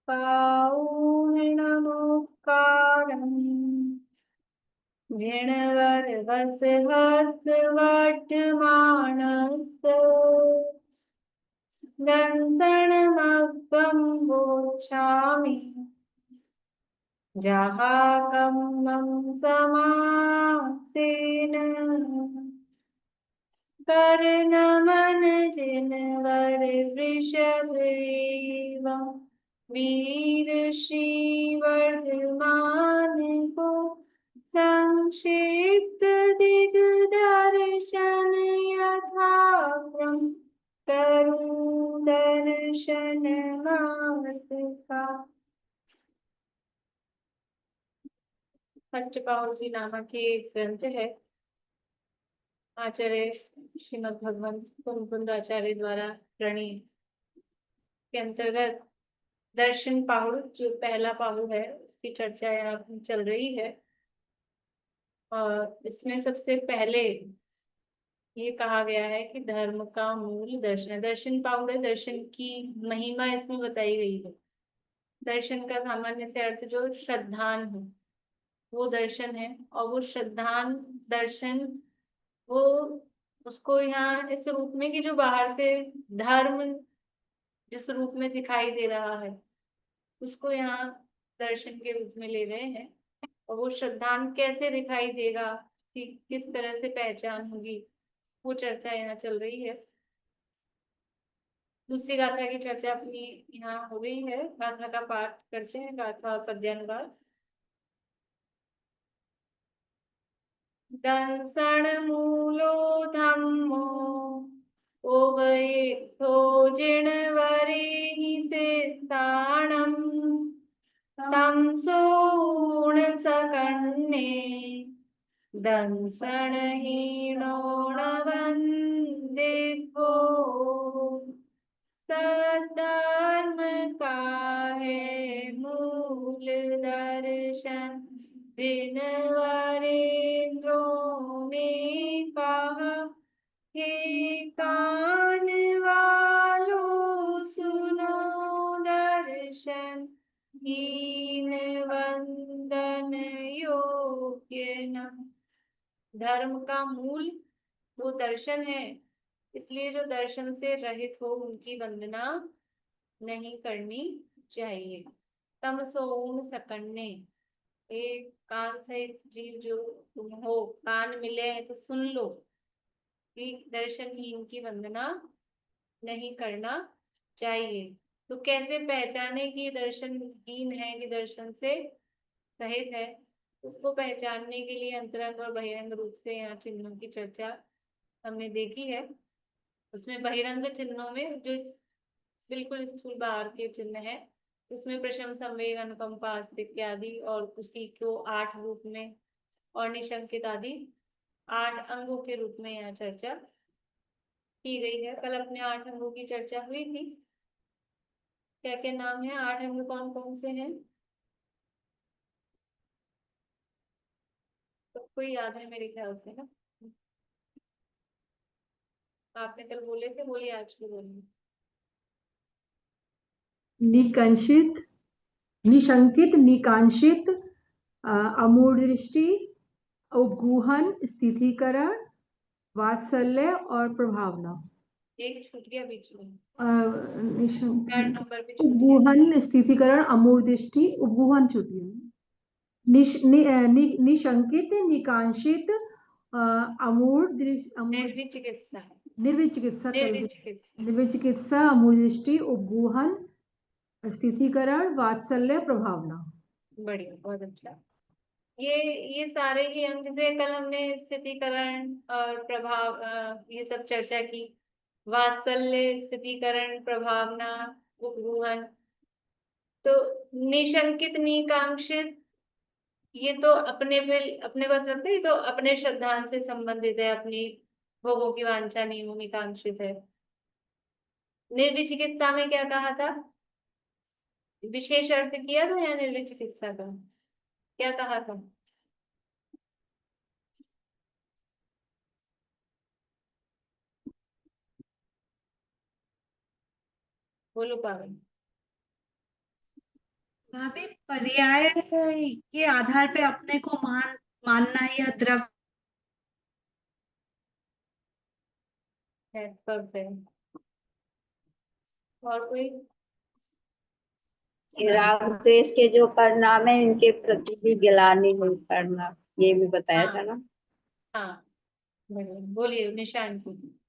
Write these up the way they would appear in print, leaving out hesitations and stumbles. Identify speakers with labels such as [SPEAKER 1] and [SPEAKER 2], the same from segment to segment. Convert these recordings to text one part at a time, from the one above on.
[SPEAKER 1] काऊर्णमुक्कारम् जिणवरवस हस्त वर्तमानस्त दंसनमग्गं गोच्छामि जहाकम्मं समासेन कर्णमन जिनवर वृषभेव वीर श्रीवर्धमान को संक्षिप्त दिग्दर्शन यथाक्रम करूं दर्शन मास का। अष्टपाउल जी नामक के एक ग्रंथ है। आचार्य श्रीमद् भगवंत कुंद आचार्य द्वारा प्रणीत के अंतर्गत दर्शन पाहुड़ जो पहला पाहुड़ है उसकी चर्चा यहाँ चल रही है। और इसमें सबसे पहले ये कहा गया है कि धर्म का मूल दर्शन है। दर्शन पाहुड़ दर्शन की महिमा इसमें बताई गई है। दर्शन का सामान्य से अर्थ जो श्रद्धान है वो दर्शन है, और वो श्रद्धान दर्शन वो उसको यहाँ इस रूप में कि जो बाहर से धर्म जिस रूप में दिखाई दे रहा है उसको यहाँ दर्शन के रूप में ले रहे हैं। और वो श्रद्धान कैसे दिखाई देगा, कि किस तरह से पहचान होगी, वो चर्चा यहाँ चल रही है। दूसरी गाथा की चर्चा अपनी यहाँ हो गई है। गाथा का पाठ करते हैं, गाथा और पद्यानुवाद। दंसण मूलो धम्मो ओवयेत्थो जिणवरेहि से स्थानम तम सोण सकन्ने दंसणहीनो नवन्दिको सद्धर्म का है मूल दर्शन जिनवरेंद्रों ने कहा हे कान वालों सुनो दर्शन हीन वंदन योग्य न। धर्म का मूल वो दर्शन है, इसलिए जो दर्शन से रहित हो उनकी वंदना नहीं करनी चाहिए। तम सोम सकन्ने, एक कान सहित जीव जो तुम हो, कान मिले हैं तो सुन लो कि दर्शनहीन की वंदना नहीं करना चाहिए। तो कैसे पहचाने कि दर्शनहीन है कि दर्शन से रहित है, उसको पहचानने के लिए अंतरंग और बहिरंग रूप से यहाँ चिन्हों की चर्चा हमने देखी है। उसमें बहिरंग चिन्हों में जो बिल्कुल स्थूल बाहर के चिन्ह है उसमें प्रशम संवेग अनुकंपा आस्तिक इत्यादि, और उसी को 8 रूप में और निशंकित आदि 8 अंगों के रूप में यहाँ चर्चा की गई है। कल अपने 8 अंगों की चर्चा हुई थी। क्या क्या नाम है 8 अंग कौन कौन से हैं? तो कोई याद है मेरे ख्याल से ना? आपने कल बोले थे, बोलिए आज भी बोलिए।
[SPEAKER 2] निकंशित, निशंकित, निकांशित, अमूढ़ दृष्टि, उपगूहन, स्थितीकरण, वात्सल्य और प्रभावना।
[SPEAKER 1] एक छूट गया बीच में,
[SPEAKER 2] निशंकित,
[SPEAKER 1] नंबर भी छूट गया।
[SPEAKER 2] उपगूहन, स्थितीकरण, अमूढ़ दृष्टि, उपगूहन छूट गया। निशंकित, निकांशित, अमूढ़ दृष्टि,
[SPEAKER 1] निर्विचिकित्सा,
[SPEAKER 2] निर्विचिकित्सा,
[SPEAKER 1] निर्विचिकित्सा,
[SPEAKER 2] निर्विचिकित्सा, अमूढ़ दृष्टि, उपगूहन, स्थितीकरण, वात्सल्य, प्रभावना।
[SPEAKER 1] बढ़िया, बहुत अच्छा। ये सारे ही अंग, जैसे कल हमने स्थितिकरण और प्रभाव ये सब चर्चा की। वात्सल्य, स्थितिकरण, प्रभावना, उपगूहन। तो निशंकित, निकांक्षित, ये तो अपने को ऐसा लगता है ये तो अपने श्रद्धान से संबंधित है, अपनी भोगों की वांछा नहीं होनी कांक्षित है। निर्विचिकित्सा में क्या कहा था? विशेष अर्थ किया था या निर्विचिकित्सा का क्या कहा था? बोलो पावन।
[SPEAKER 3] वहाँ पे पर्याय के आधार पे अपने को मानना या द्रव्य
[SPEAKER 1] है सब है। और कोई?
[SPEAKER 4] राग द्वेष के जो परिणाम है इनके प्रति भी गिलानी नहीं करना, ये भी बताया था
[SPEAKER 1] हाँ
[SPEAKER 4] ना।
[SPEAKER 1] हाँ, बढ़िया। बोलिए निशान की।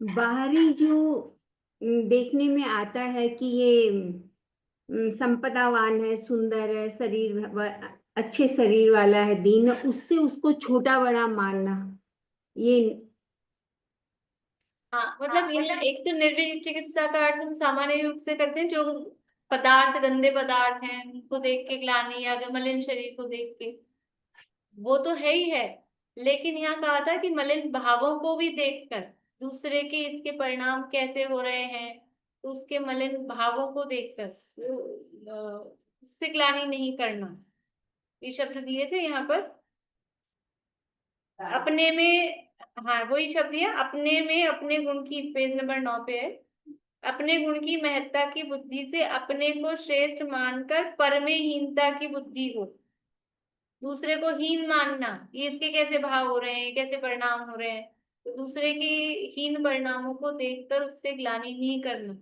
[SPEAKER 5] बाहरी जो देखने में आता है कि ये संपदावान है, सुंदर है, अच्छे शरीर वाला है, दीन है, उससे उसको छोटा बड़ा मानना, ये
[SPEAKER 1] हाँ, मतलब ये एक तो निर्विक चिकित्सा का अर्थ हम सामान्य रूप से करते हैं, जो पदार्थ गंदे पदार्थ हैं उनको देख के ग्लानि, या अगर मलिन शरीर को देख के, वो तो है ही है। लेकिन यहाँ कहा था कि मलिन भावों को भी देखकर दूसरे के इसके परिणाम कैसे हो रहे हैं, तो उसके मलिन भावों को देखकर उससे ग्लानि नहीं करना। ये शब्द दिए थे यहाँ पर अपने में। हाँ, वही शब्द दिया, अपने में अपने गुण की, पेज नंबर 9 पे है। अपने गुण की महत्ता की बुद्धि से अपने को श्रेष्ठ मानकर पर में हीनता की बुद्धि हो। दूसरे को हीन मानना, ये इसके कैसे भाव हो रहे हैं, कैसे परिणाम हो रहे हैं, तो दूसरे के हीन परिणामों को देखकर उससे ग्लानि नहीं करना।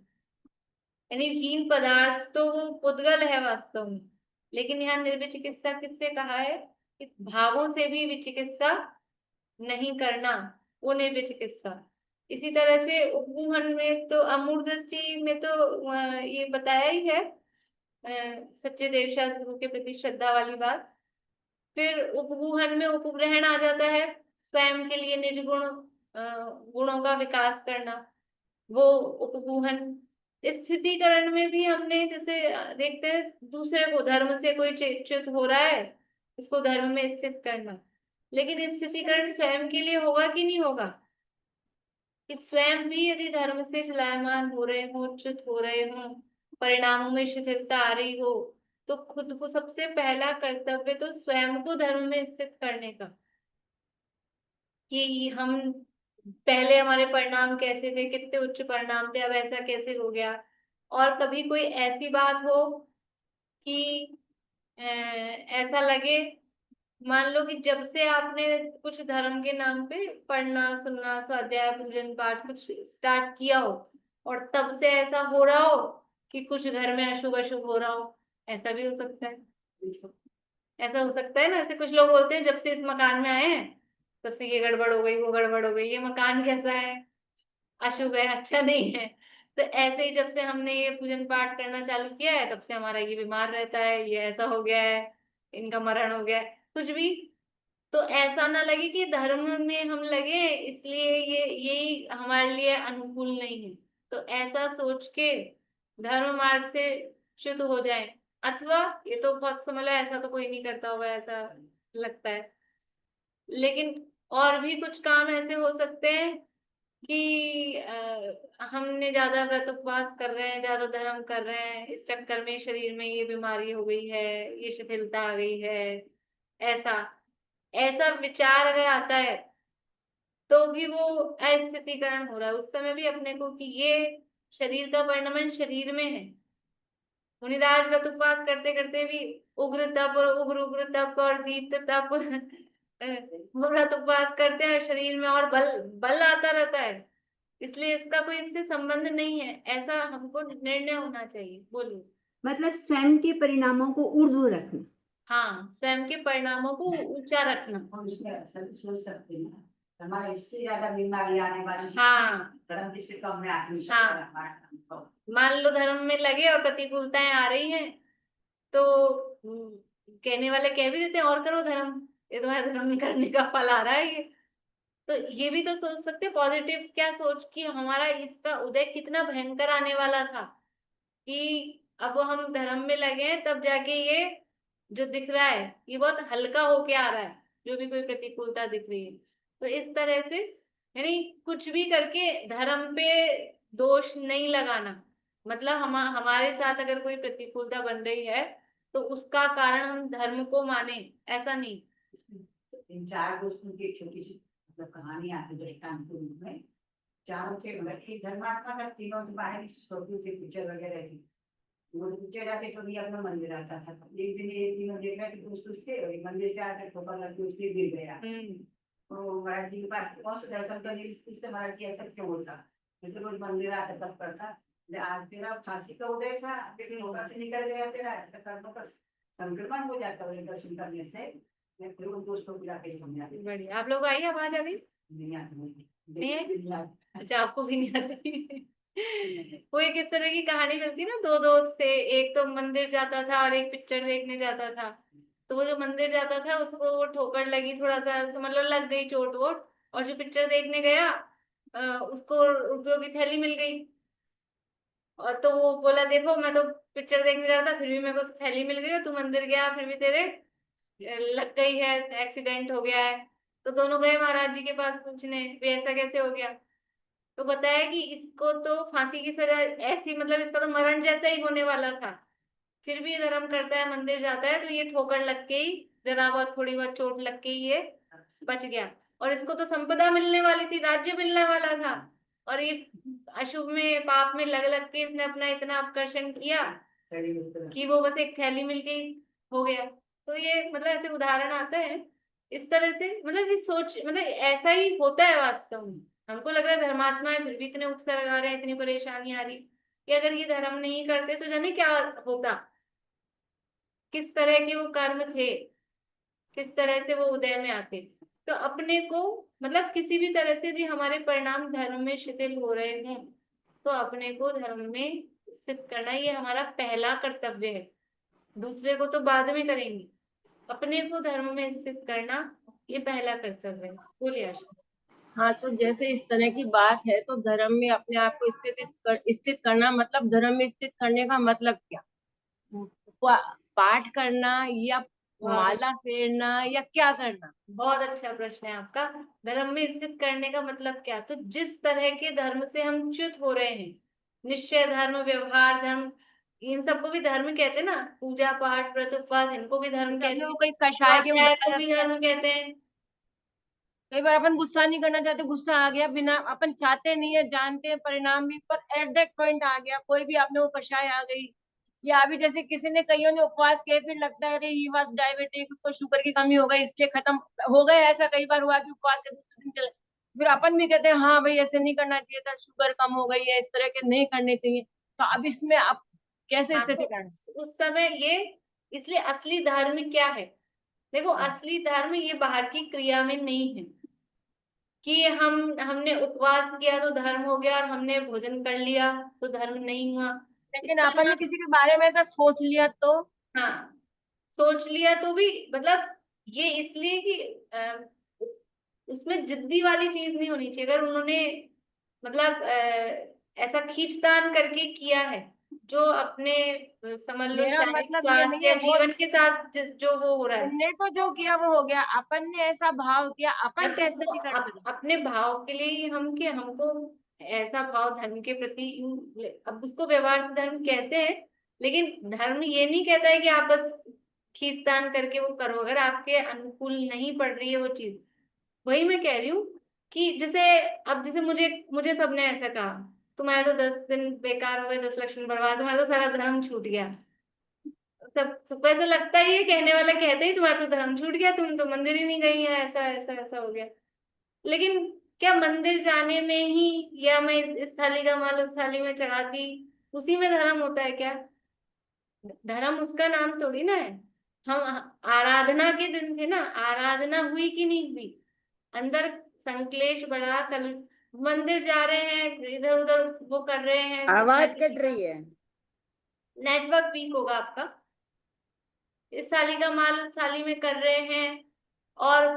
[SPEAKER 1] यानी हीन पदार्थ तो वो पुद्गल है वास्तव में, लेकिन यहाँ निर्विचिकित्सा किससे कहा है कि भावों से भी विचिकित्सा नहीं करना, वो निर्विचिकित्सा। इसी तरह से उपगूहन में तो अमूर्त दृष्टि में तो ये बताया ही है, सच्चे देवशास्त्र गुरु के प्रति श्रद्धा वाली बात। फिर उपगूहन में उपग्रहण आ जाता है, स्वयं के लिए निज गुण गुणों का विकास करना, वो उपगूहन। स्थितिकरण में भी हमने जैसे देखते हैं, दूसरे को धर्म से कोई च्युत हो रहा है, उसको धर्म में स्थित करना। लेकिन स्थितिकरण स्वयं के लिए होगा कि नहीं होगा, कि स्वयं भी यदि धर्म से चलायमान हो रहे हो, च्युत हो रहे हो, परिणामों में शिथिलता आ रही हो, तो खुद को सबसे पहला कर्तव्य तो स्वयं को धर्म में स्थित करने का, कि हम पहले हमारे परिणाम कैसे थे, कितने उच्च परिणाम थे, अब ऐसा कैसे हो गया। और कभी कोई ऐसी बात हो कि ऐसा लगे, मान लो कि जब से आपने कुछ धर्म के नाम पे पढ़ना सुनना स्वाध्याय पूजन पाठ कुछ स्टार्ट किया हो, और तब से ऐसा हो रहा हो कि कुछ घर में अशुभ अशुभ हो रहा हो, ऐसा भी हो सकता है। ऐसा हो सकता है ना, ऐसे कुछ लोग बोलते हैं जब से इस मकान में आए हैं तब से ये गड़बड़ हो गई, वो गड़बड़ हो गई, ये मकान कैसा है, अशुभ है, अच्छा नहीं है। तो ऐसे ही जब से हमने ये पूजन पाठ करना चालू किया है, तब से हमारा ये बीमार रहता है, ये ऐसा हो गया है, इनका मरण हो गया है, कुछ भी। तो ऐसा ना लगे कि धर्म में हम लगे इसलिए ये यही हमारे लिए अनुकूल नहीं है, तो ऐसा सोच के धर्म मार्ग से च्युत हो जाए। अथवा ये तो बहुत समझ लो ऐसा तो कोई नहीं करता होगा, ऐसा लगता है, लेकिन और भी कुछ काम ऐसे हो सकते हैं कि हमने ज्यादा व्रत उपवास कर रहे हैं, ज्यादा धर्म कर रहे हैं, इस चक्कर में शरीर में ये बीमारी हो गई है, ये शिथिलता आ गई है, ऐसा ऐसा विचार अगर आता है तो भी वो अस्थितीकरण हो रहा है उस समय भी अपने को, कि ये शरीर का वर्णमन शरीर में है। मुनिराज व्रत उपवास करते करते भी उग्र तप और उग्र उग्र तप और दीप्त तप वो व्रत उपवास करते हैं, शरीर में और बल बल आता रहता है, इसलिए इसका कोई इससे संबंध नहीं है, ऐसा हमको निर्णय होना चाहिए। बोलिए।
[SPEAKER 5] मतलब स्वयं के परिणामों को ऊर्ध्व रखना।
[SPEAKER 1] हाँ, स्वयं के परिणामों को ऊंचा रखना।
[SPEAKER 6] सोच सकते हैं हमारे इससे ज्यादा बीमारी आने वाली।
[SPEAKER 1] हाँ,
[SPEAKER 6] धर्म जिससे कम में आदमी।
[SPEAKER 1] हाँ, मान लो धर्म में लगे और प्रतिकूलताएं आ रही हैं, तो कहने वाले कह भी देते हैं और करो धर्म, ये तुम्हारे धर्म में करने का फल आ रहा है ये। तो ये भी तो सोच सकते हैं पॉजिटिव, क्या सोच कि हमारा इसका उदय कितना भयंकर आने वाला था, कि अब हम धर्म में लगे हैं तब जाके ये जो दिख रहा है ये बहुत हल्का होके आ रहा है, जो भी कोई प्रतिकूलता दिख रही है। तो इस तरह से यानी कुछ भी करके धर्म पे दोष नहीं लगाना, मतलब हमारे साथ अगर कोई प्रतिकूलता बन रही है तो उसका कारण हम धर्म को माने, ऐसा नहीं।
[SPEAKER 6] इन चार दोस्तों की एक छोटी सी मतलब कहानी आती है दृष्टांत के रूप में। चारों थे, मतलब एक धर्मात्मा का, तीनों के बाहर छोटी सी पिक्चर वगैरह थी। वो पिक्चर आके तो भी अपना मंदिर आता था। एक दिन ये तीनों देख रहे थे कुछ थे, और मंदिर से आकर ठोकर लग के उसके गिर गया। तो महाराज जी के पास कौन से दर्शन करने इससे महाराज जी ऐसा क्यों होता, जैसे रोज मंदिर आकर सब करता। आज तेरा फांसी का उदय था, लेकिन होकर से निकल गया तेरा, ऐसा कर्म का संक्रमण हो जाता है दर्शन करने से। मैं फिर उन दोस्तों को जाके समझा
[SPEAKER 1] बढ़िया। आप लोग आई आवाज अभी?
[SPEAKER 6] नहीं आती,
[SPEAKER 1] नहीं आई?
[SPEAKER 6] नहीं आती।
[SPEAKER 1] अच्छा, आपको भी नहीं आती। वो एक इस तरह की कहानी मिलती ना, दो दोस्त थे, एक तो मंदिर जाता था और एक पिक्चर देखने जाता था। तो वो जो मंदिर जाता था उसको वो ठोकर लगी, थोड़ा सा समझ लो लग गई चोट वोट, और जो पिक्चर देखने गया उसको रुपयों की थैली मिल गई। और तो वो बोला देखो मैं तो पिक्चर देखने जा रहा था, फिर भी मेरे को तो थैली मिल गई, और तू मंदिर गया फिर भी तेरे लग गई है, एक्सीडेंट हो गया है। तो दोनों गए महाराज जी के पास पूछने भी ऐसा कैसे हो गया। तो बताया कि इसको तो फांसी की सजा ऐसी, मतलब इसका तो मरण जैसा ही होने वाला था, फिर भी धर्म करता है, मंदिर जाता है, तो ये ठोकर लग के ही, जरा बहुत थोड़ी बहुत चोट लग के ही ये बच गया। और इसको तो संपदा मिलने वाली थी, राज्य मिलने वाला था, और ये अशुभ में पाप में लग लग के इसने अपना इतना आकर्षण किया कि वो बस एक थैली मिल गई, हो गया। तो ये मतलब ऐसे उदाहरण आता है इस तरह से, मतलब ये सोच, मतलब ऐसा ही होता है वास्तव में। हमको लग रहा है धर्मात्मा है फिर भी इतने उपसर्ग आ रहे हैं, इतनी परेशानी आ रही, कि अगर ये धर्म नहीं करते तो जाने क्या होता, किस तरह के वो कर्म थे, किस तरह से वो उदय में आते। तो अपने को मतलब किसी भी तरह से यदि हमारे परिणाम धर्म में शिथिल हो रहे हैं, तो अपने को धर्म में स्थित करना ये हमारा पहला कर्तव्य है। दूसरे को तो बाद में करेंगे, अपने को धर्म में स्थित करना ये पहला कर्तव्य है। बोलिए आशा।
[SPEAKER 7] हाँ, तो जैसे इस तरह की बात है, तो धर्म में अपने आप को स्थित करना, मतलब धर्म में स्थित करने का मतलब क्या? पाठ करना या
[SPEAKER 1] बहुत
[SPEAKER 7] माला फेरना या क्या करना?
[SPEAKER 1] बहुत अच्छा प्रश्न है आपका। धर्म में स्थित करने का मतलब क्या? तो जिस तरह के धर्म से हम च्युत हो रहे हैं, निश्चय धर्म, व्यवहार धर्म, इन सबको भी धर्म कहते हैं ना, पूजा पाठ व्रत उपवास, इनको भी धर्म
[SPEAKER 7] जैसे
[SPEAKER 1] कहते
[SPEAKER 7] अपने
[SPEAKER 1] हैं,
[SPEAKER 7] को कोई कषाय के
[SPEAKER 1] स्वाध्याय
[SPEAKER 7] उदाहरण
[SPEAKER 1] को भी
[SPEAKER 7] देते हैं।
[SPEAKER 1] धर्म कहते हैं।
[SPEAKER 7] कई बार अपन गुस्सा नहीं करना चाहते, गुस्सा आ गया, बिना अपन चाहते नहीं है, जानते हैं परिणाम भी, पर एट दैट पॉइंट आ गया, कोई भी आपने वो कषाय आ गई। या अभी जैसे किसी ने, कईयों ने उपवास किए, फिर लगता है अरे ही वाज डायबिटिक, उसको शुगर की कमी हो गई, इसलिए खत्म हो गए। ऐसा कई बार हुआ कि उपवास के दूसरे दिन चले, फिर अपन भी कहते हैं हाँ भाई ऐसे नहीं करना चाहिए था, शुगर कम हो गई है, इस तरह के नहीं करने चाहिए। तो अब इसमें आप कैसे
[SPEAKER 1] हाँ,
[SPEAKER 7] स्थिति
[SPEAKER 1] तो
[SPEAKER 7] करना?
[SPEAKER 1] उस समय ये, इसलिए असली धर्म क्या है? देखो, असली धर्म ये बाहर की क्रिया में नहीं है कि हमने उपवास किया तो धर्म हो गया, और हमने भोजन कर लिया तो धर्म नहीं हुआ।
[SPEAKER 7] लेकिन
[SPEAKER 1] इसका
[SPEAKER 7] अपन ने
[SPEAKER 1] नाम,
[SPEAKER 7] किसी के बारे में ऐसा सोच लिया तो?
[SPEAKER 1] हाँ, सोच लिया तो भी मतलब ये इसलिए कि उसमें जिद्दी वाली चीज नहीं होनी चाहिए। अगर उन्होंने मतलब ऐसा खींचतान करके किया है, जो अपने समझ लो
[SPEAKER 7] मेरा
[SPEAKER 1] शारीरिक
[SPEAKER 7] मतलब ये नहीं
[SPEAKER 1] स्वास्थ्य
[SPEAKER 7] है
[SPEAKER 1] या
[SPEAKER 7] वो,
[SPEAKER 1] जीवन के साथ जो वो हो रहा है,
[SPEAKER 7] उनने तो जो किया वो हो गया, अपन ने ऐसा भाव किया, अपन
[SPEAKER 1] तो
[SPEAKER 7] कैसे
[SPEAKER 1] वो
[SPEAKER 7] नहीं कर सकते?
[SPEAKER 1] अपने भाव के लिए ही हम, कि हमको ऐसा भाव धर्म के प्रति अब उसको व्यवहार से धर्म कहते हैं, लेकिन धर्म ये नहीं कहता है कि आप बस खींचतान करके वो करो, अगर आपके अनुकूल नहीं पड़ रही है वो चीज। वही मैं कह रही हूँ कि जैसे, अब जैसे मुझे मुझे सबने ऐसा कहा, तुम्हारे तो 10 दिन बेकार हो गए, 10 लक्षण बर्बाद, तुम्हारा तो सारा धर्म छूट गया। सबको ऐसा लगता ही है, कहने वाला कहते ही तुम्हारा तो धर्म छूट गया, तुम तो मंदिर ही नहीं गई है, ऐसा ऐसा ऐसा हो गया। लेकिन क्या मंदिर जाने में ही, या मैं इस थाली का माल उस थाली में चढ़ाती, उसी में धर्म होता है क्या? धर्म उसका नाम थोड़ी ना है। हम आराधना के दिन थे ना, आराधना हुई कि नहीं हुई, अंदर संक्लेश बढ़ा, कल मंदिर जा रहे हैं, इधर उधर वो कर रहे हैं,
[SPEAKER 4] आवाज कट रही है।
[SPEAKER 1] नेटवर्क वीक होगा आपका। इस थाली का माल उस थाली में कर रहे हैं, और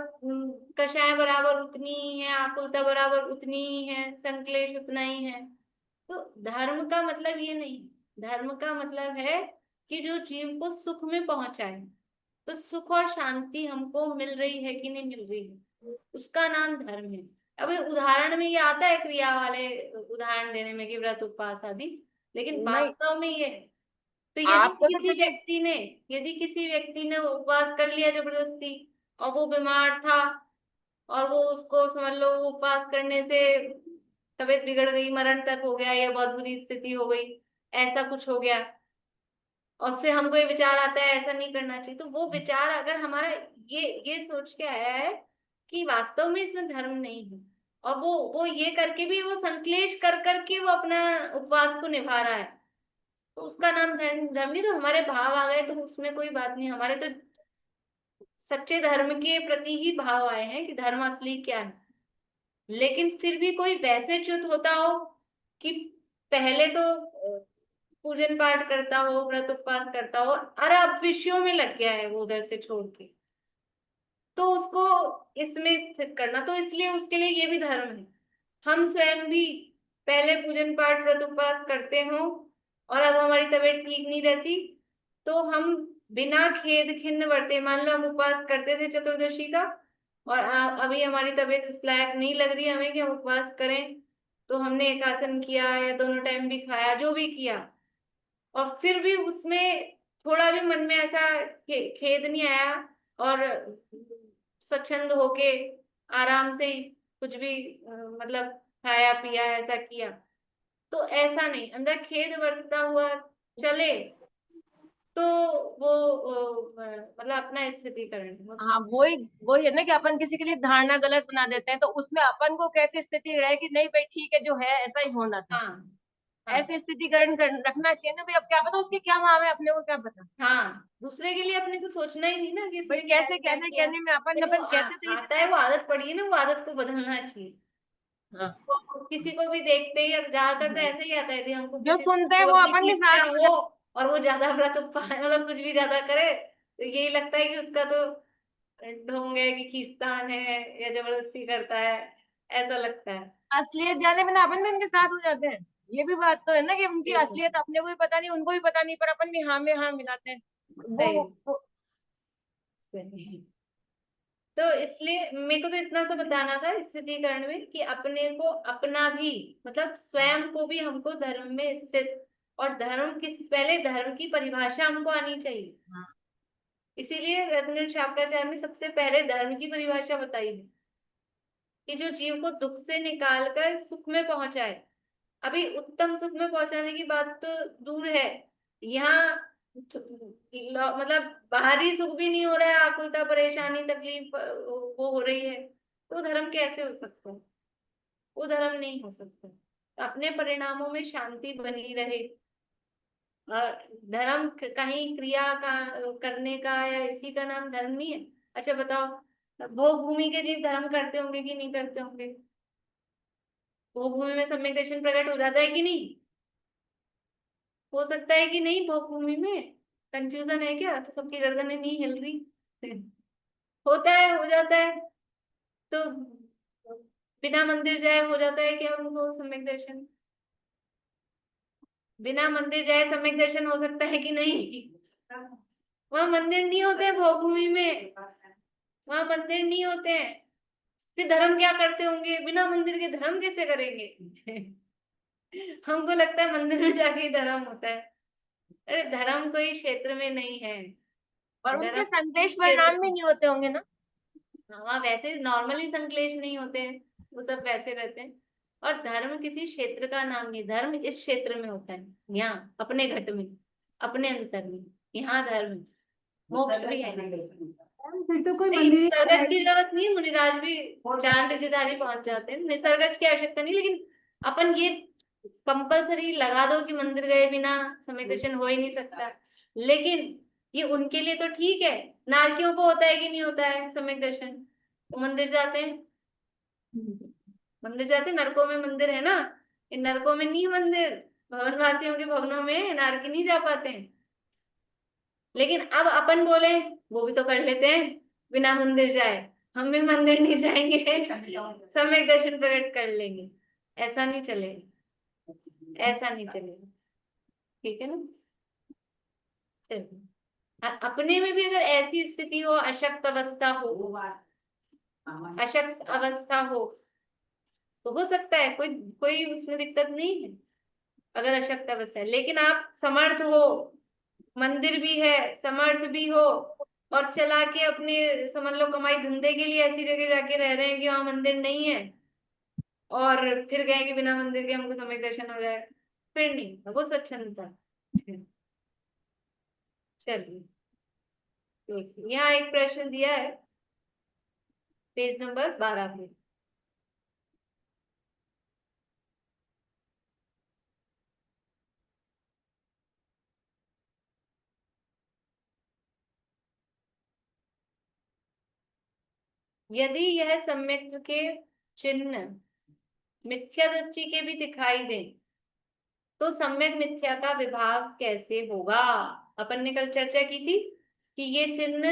[SPEAKER 1] कषाय बराबर उतनी ही है, आकुलता बराबर उतनी ही है, संक्लेश उतना ही है। तो धर्म का मतलब ये नहीं, धर्म का मतलब है कि जो जीव को सुख में पहुंचाए। तो सुख और शांति हमको मिल रही है कि नहीं मिल रही है, उसका नाम धर्म है। अब ये उदाहरण में ये आता है, क्रिया वाले उदाहरण देने में कि व्रत उपवास आदि, लेकिन
[SPEAKER 7] नहीं,
[SPEAKER 1] वास्तव में ये है। तो
[SPEAKER 7] आपको तो चलिए,
[SPEAKER 1] यदि किसी व्यक्ति ने उपवास कर लिया जबरदस्ती, और वो बीमार था, और वो उसको समझ लो वो उपवास करने से तबीयत बिगड़ गई, मरण तक हो गया, या बहुत बुरी स्थिति हो गई, ऐसा कुछ हो गया, और फिर हमको ये विचार आता है ऐसा नहीं करना चाहिए, तो वो विचार अगर हमारा ये सोच के आया है कि वास्तव में इसमें धर्म नहीं है, और वो ये करके भी वो संक्लेश कर करके वो अपना उपवास को निभा रहा है, तो उसका नाम धर्म नहीं। तो हमारे भाव आ गए तो उसमें कोई बात नहीं, हमारे तो सच्चे धर्म के प्रति ही भाव आए हैं कि धर्म असली क्या है। लेकिन फिर भी कोई वैसे च्युत होता हो कि पहले तो पूजन पाठ करता हो, व्रत उपवास करता हो, और अब विषयों में लग गया है वो उधर से छोड़ के, तो उसको इसमें स्थित करना, तो इसलिए उसके लिए ये भी धर्म है। हम स्वयं भी पहले पूजन पाठ व्रत उपवास करते हो और अब हमारी तबीयत ठीक नहीं रहती, तो हम बिना खेद खिन्न बरते, मान लो हम उपवास करते थे चतुर्दशी का, और अभी हमारी तबीयत उस लायक नहीं लग रही हमें कि हम उपवास करें, तो हमने एक आसन किया या दोनों टाइम भी खाया, जो भी किया, और फिर भी उसमें थोड़ा भी मन में ऐसा खेद नहीं आया, और स्वच्छंद होके आराम से कुछ भी मतलब खाया पिया ऐसा किया, तो ऐसा नहीं, अंदर खेद बरतता हुआ चले, तो वो मतलब अपना स्थितिकरण
[SPEAKER 7] हाँ, वही वही है ना कि अपन किसी के लिए धारणा गलत बना देते हैं, तो उसमें अपन को कैसी स्थिति रहे कि नहीं भाई ठीक है जो है ऐसा ही होना था।
[SPEAKER 1] हाँ हाँ
[SPEAKER 7] ऐसे स्थितिकरण रखना चाहिए ना भाई, अब क्या पता उसके क्या भाव है, अपने को क्या पता।
[SPEAKER 1] हाँ, दूसरे के लिए अपने को सोचना ही नहीं ना कि
[SPEAKER 7] भाई
[SPEAKER 1] इसने क्या
[SPEAKER 7] कैसे
[SPEAKER 1] क्या
[SPEAKER 7] कहने
[SPEAKER 1] किया।
[SPEAKER 7] कहने में अपन
[SPEAKER 1] देखो,
[SPEAKER 7] कहते थे
[SPEAKER 1] आता है, वो आदत पड़ी है ना, वो आदत को बदलना चाहिए।
[SPEAKER 7] हाँ।
[SPEAKER 1] तो किसी को भी देखते ही, अब ज्यादातर तो ऐसे ही आता है, यदि हमको
[SPEAKER 7] जो
[SPEAKER 1] किसी
[SPEAKER 7] सुनते हैं
[SPEAKER 1] को
[SPEAKER 7] वो
[SPEAKER 1] अपनी
[SPEAKER 7] अपन के
[SPEAKER 1] खींचता
[SPEAKER 7] साथ
[SPEAKER 1] हो और वो ज्यादा व्रत उपवास मतलब कुछ भी ज्यादा करे, तो यही लगता है कि उसका तो ढोंग है कि खींचतान है या जबरदस्ती करता है, ऐसा लगता है।
[SPEAKER 7] असलियत जाने बिना अपन भी उनके साथ हो जाते हैं। ये भी बात तो है ना कि उनकी
[SPEAKER 1] बिल्कुल
[SPEAKER 7] असलियत अपने को भी पता नहीं, उनको भी पता नहीं, पर अपन भी हाँ में हाँ मिलाते हैं।
[SPEAKER 1] सही
[SPEAKER 7] वो
[SPEAKER 1] सही। तो इसलिए मेरे को तो इतना सा बताना था इस स्थितिकरण में कि अपने को अपना भी मतलब स्वयं को भी हमको धर्म में स्थित, और धर्म किस पहले धर्म की परिभाषा हमको आनी चाहिए।
[SPEAKER 7] हाँ।
[SPEAKER 1] इसीलिए रत्न शाक्ताचार्य में सबसे पहले धर्म की परिभाषा बताई है कि जो जीव को दुख से निकालकर सुख में पहुंचाए। अभी उत्तम सुख में पहुंचाने की बात तो दूर है, यहाँ मतलब बाहरी सुख भी नहीं हो रहा है, आकुलता परेशानी तकलीफ वो हो रही है, तो धर्म कैसे हो सकता है? वो धर्म नहीं हो सकता। अपने परिणामों में शांति बनी रहे, और धर्म कहीं क्रिया का करने का या इसी का नाम धर्म नहीं है। अच्छा बताओ, भोग भूमि के जीव धर्म करते होंगे कि नहीं करते होंगे? भोग भूमि में सम्यक दर्शन प्रकट हो जाता है कि नहीं? हो सकता है कि नहीं? भोग भूमि में कंफ्यूजन है क्या? तो सबकी गर्दनें नहीं हिल रही होता है, हो जाता है, तो बिना मंदिर जाए हो जाता है क्या उनको सम्यक दर्शन? बिना मंदिर जाए सम्यक दर्शन हो सकता है कि नहीं? वहां मंदिर नहीं होते हैं, भोग भूमि में वहां मंदिर नहीं होते हैं, फिर धर्म क्या करते होंगे? बिना मंदिर के धर्म कैसे करेंगे हमको लगता है मंदिर में जाके ही धर्म होता है। अरे धर्म कोई क्षेत्र में नहीं है,
[SPEAKER 7] और
[SPEAKER 1] धर्म
[SPEAKER 7] उनके
[SPEAKER 1] किस
[SPEAKER 7] संदेश
[SPEAKER 1] क्षेत्र
[SPEAKER 7] परिणाम भी
[SPEAKER 1] में।
[SPEAKER 7] नहीं होते होंगे ना।
[SPEAKER 1] हाँ वैसे नॉर्मली संकलेश नहीं होते हैं, वो सब वैसे रहते हैं। और धर्म किसी क्षेत्र का नाम नहीं, धर्म इस क्षेत्र में होता है, यहाँ अपने घट में, अपने अंतर में, यहाँ धर्म मोक्ष भी है।
[SPEAKER 2] फिर तो कोई
[SPEAKER 1] नहीं,
[SPEAKER 2] मंदिर
[SPEAKER 1] निसर्गज की जरूरत नहीं है, मुनिराज भी चांद ऋषिधारी पहुंच जाते हैं, निसर्गज की आवश्यकता नहीं। लेकिन अपन ये कंपलसरी लगा दो कि मंदिर गए बिना समय दर्शन हो ही नहीं सकता, लेकिन ये उनके लिए तो ठीक है। नारकियों को होता है कि नहीं होता है समय दर्शन? वो मंदिर जाते हैं, मंदिर जाते हैं, नरकों में मंदिर है ना, इन नरकों में नहीं मंदिर, भवनवासियों के भवनों में नारकी नहीं जा पाते हैं। लेकिन अब अपन बोले वो भी तो कर लेते हैं बिना मंदिर जाए, हम भी मंदिर नहीं जाएंगे सम्यक दर्शन प्रकट कर लेंगे, ऐसा नहीं चलेगा, ऐसा नहीं चलेगा। ठीक है ना? चलिए, अपने में भी अगर ऐसी स्थिति हो, अशक्त अवस्था हो, अशक्त अवस्था हो, तो हो सकता है, कोई कोई उसमें दिक्कत नहीं है अगर अशक्त अवस्था है। लेकिन आप समर्थ हो, मंदिर भी है, समर्थ भी हो, और चला के अपने समझ लो कमाई धंधे के लिए ऐसी जगह जाके रह रहे हैं कि वहां मंदिर नहीं है, और फिर कहें कि बिना मंदिर के हमको सम्यक दर्शन हो जाएगा, फिर नहीं, वो स्वच्छंदता। चलिए, तो यहाँ एक प्रश्न दिया है पेज नंबर 12 पे। यदि यह सम्यक्त्व के चिन्ह मिथ्या दृष्टि के भी दिखाई दें तो सम्यक मिथ्या का विभाग कैसे होगा? अपन ने कल चर्चा की थी कि ये चिन्ह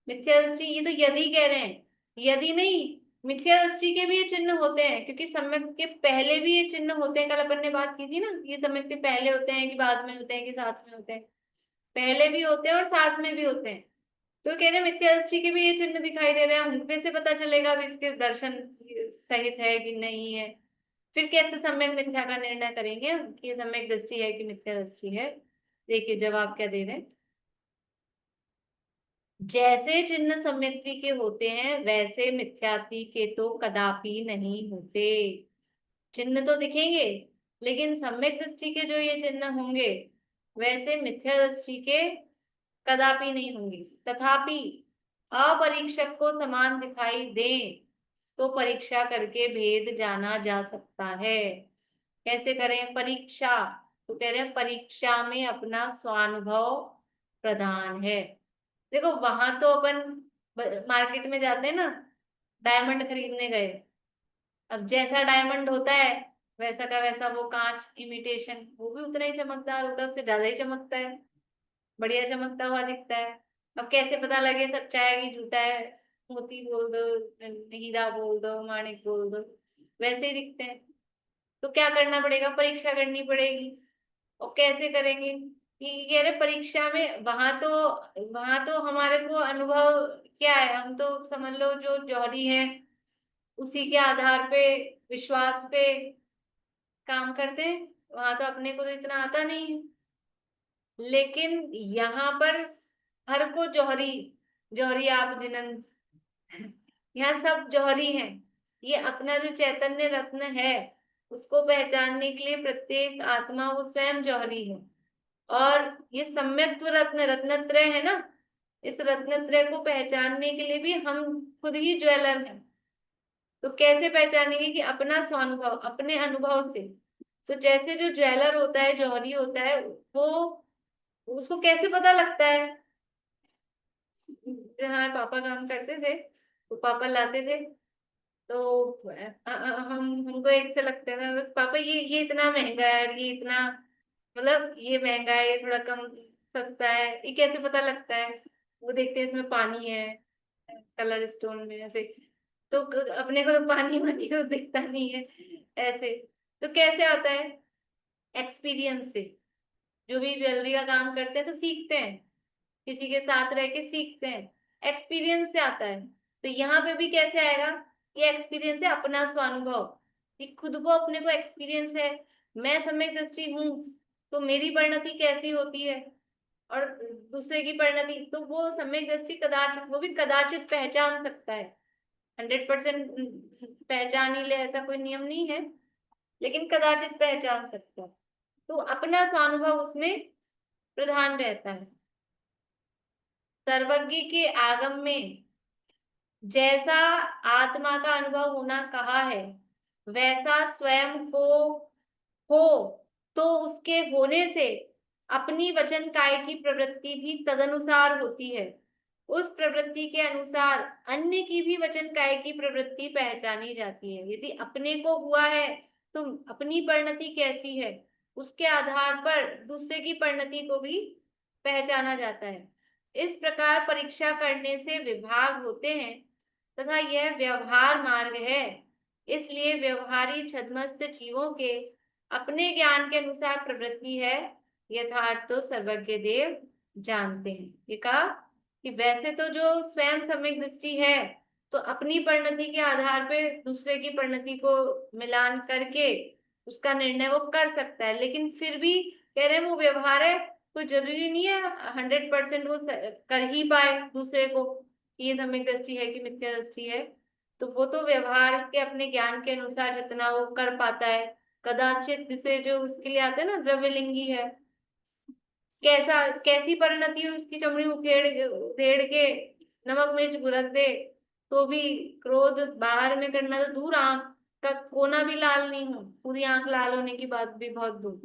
[SPEAKER 1] मिथ्या दृष्टि, ये तो यदि कह रहे हैं, यदि नहीं, मिथ्या दृष्टि के भी ये चिन्ह होते हैं, क्योंकि सम्यक के पहले भी ये चिन्ह होते हैं। कल अपन ने बात की थी ना, ये सम्यक के पहले होते हैं कि बाद में होते हैं कि साथ में होते हैं। पहले भी होते हैं और साथ में भी होते हैं। तो कह रहे मिथ्या दृष्टि के भी ये चिन्ह दिखाई दे रहे हैं, हमको कैसे पता चलेगा अब इसके दर्शन सहित है कि नहीं है? फिर कैसे सम्यक मिथ्या का निर्णय करेंगे कि ये सम्यक दृष्टि है कि मिथ्या दृष्टि है? देखिए जवाब क्या दे रहे हैं। जैसे चिन्ह सम्यक्ति के होते हैं वैसे मिथ्यात्वी के तो कदापि नहीं होते। चिन्ह तो दिखेंगे, लेकिन सम्यक दृष्टि के जो ये चिन्ह होंगे वैसे मिथ्या दृष्टि के कदापि नहीं होंगे। तथापि अपरीक्षक को समान दिखाई दे तो परीक्षा करके भेद जाना जा सकता है। कैसे करें परीक्षा? तो कह रहे हैं परीक्षा में अपना स्वानुभव प्रधान है। देखो वहां तो अपन मार्केट में जाते हैं ना, डायमंड खरीदने गए, अब जैसा डायमंड होता है वैसा का वैसा वो कांच इमिटेशन, वो भी उतना ही चमकदार होता है, उससे ज्यादा ही चमकता है, बढ़िया चमकता हुआ दिखता है। अब कैसे पता लगे सच्चा है कि झूठा है? मोती बोल दो, हीरा बोल दो, माणिक बोल दो, वैसे ही दिखते हैं। तो क्या करना पड़ेगा? परीक्षा करनी पड़ेगी। और कैसे करेंगे? कि कह रहे परीक्षा में वहां तो हमारे को अनुभव क्या है, हम तो समझ लो जो जौहरी है उसी के आधार पे, विश्वास पे काम करते हैं। वहां तो अपने को तो इतना आता नहीं है। लेकिन यहाँ पर हर को जौहरी, जौहरी आप जिनन, यहाँ सब जौहरी हैं। ये अपना जो चैतन्य रत्न है उसको पहचानने के लिए प्रत्येक आत्मा वो स्वयं जौहरी है। और ये सम्यक्त्व रत्न, रत्नत्रय है ना, इस रत्नत्रय को पहचानने के लिए भी हम खुद ही ज्वेलर हैं। तो कैसे पहचानेंगे? कि अपना स्वानुभव, अपने अनुभव से। तो जैसे जो ज्वेलर होता है, जौहरी होता है, वो उसको कैसे पता लगता है? जहाँ पापा काम करते थे तो पापा लाते थे, तो हमको एक से लगता था पापा ये इतना महंगा है, ये इतना, मतलब ये महंगा है, ये थोड़ा कम सस्ता है, ये कैसे पता लगता है? वो देखते हैं इसमें पानी है, कलर स्टोन में ऐसे, तो अपने को तो पानी वानी कुछ दिखता नहीं है ऐसे। तो कैसे आता है? एक्सपीरियंस से। जो भी ज्वेलरी का काम करते हैं तो सीखते हैं, किसी के साथ रह के सीखते हैं, एक्सपीरियंस से आता है। तो यहाँ पे भी कैसे आएगा? ये एक्सपीरियंस है, अपना स्वानुभव, कि खुद को अपने को एक्सपीरियंस है, मैं सम्यक दृष्टि हूँ तो मेरी परिणति कैसी होती है और दूसरे की परिणति, तो वो सम्यक दृष्टि कदाचित, वो भी कदाचित पहचान सकता है। 100% पहचान ही ले ऐसा कोई नियम नहीं है, लेकिन कदाचित पहचान सकता है। तो अपना स्वानुभव उसमें प्रधान रहता है। सर्वज्ञ के आगम में जैसा आत्मा का अनुभव होना कहा है वैसा स्वयं को हो, तो उसके होने से अपनी वचन काय की प्रवृत्ति भी तदनुसार होती है। उस प्रवृत्ति के अनुसार अन्य की भी वचन काय की प्रवृत्ति पहचानी जाती है। यदि अपने को हुआ है तो अपनी परिणति कैसी है उसके आधार पर दूसरे की परिणति को भी पहचाना जाता है। इस प्रकार परीक्षा करने से विभाग होते हैं तथा यह व्यवहार मार्ग है। इसलिए व्यवहारी छद्मस्त जीवों के अपने ज्ञान के अनुसार प्रवृत्ति है, यथार्थ तो सर्वज्ञ देव जानते हैं। ये कहा कि वैसे तो जो स्वयं सम्यक दृष्टि है तो अपनी परिणति के आधार पे दूसरे की परिणति को मिलान करके उसका निर्णय वो कर सकता है, लेकिन फिर भी कह रहे हैं वो व्यवहार है, कोई जरूरी नहीं है 100% वो कर ही पाए दूसरे को कि ये सम्यक दृष्टि है कि मिथ्या दृष्टि है। तो वो तो व्यवहार के अपने ज्ञान के अनुसार जितना वो कर पाता है। कदाचित जिसे जो उसके लिए आता है ना द्रव्यलिंगी है, कैसा कैसी परिणति है उसकी, चमड़ी उखेड़ उधेड़ के नमक मिर्च बुरक दे तो भी क्रोध बाहर में करना तो दूर, आंख का कोना भी लाल नहीं हो, पूरी आंख लाल होने की बात भी बहुत दूर।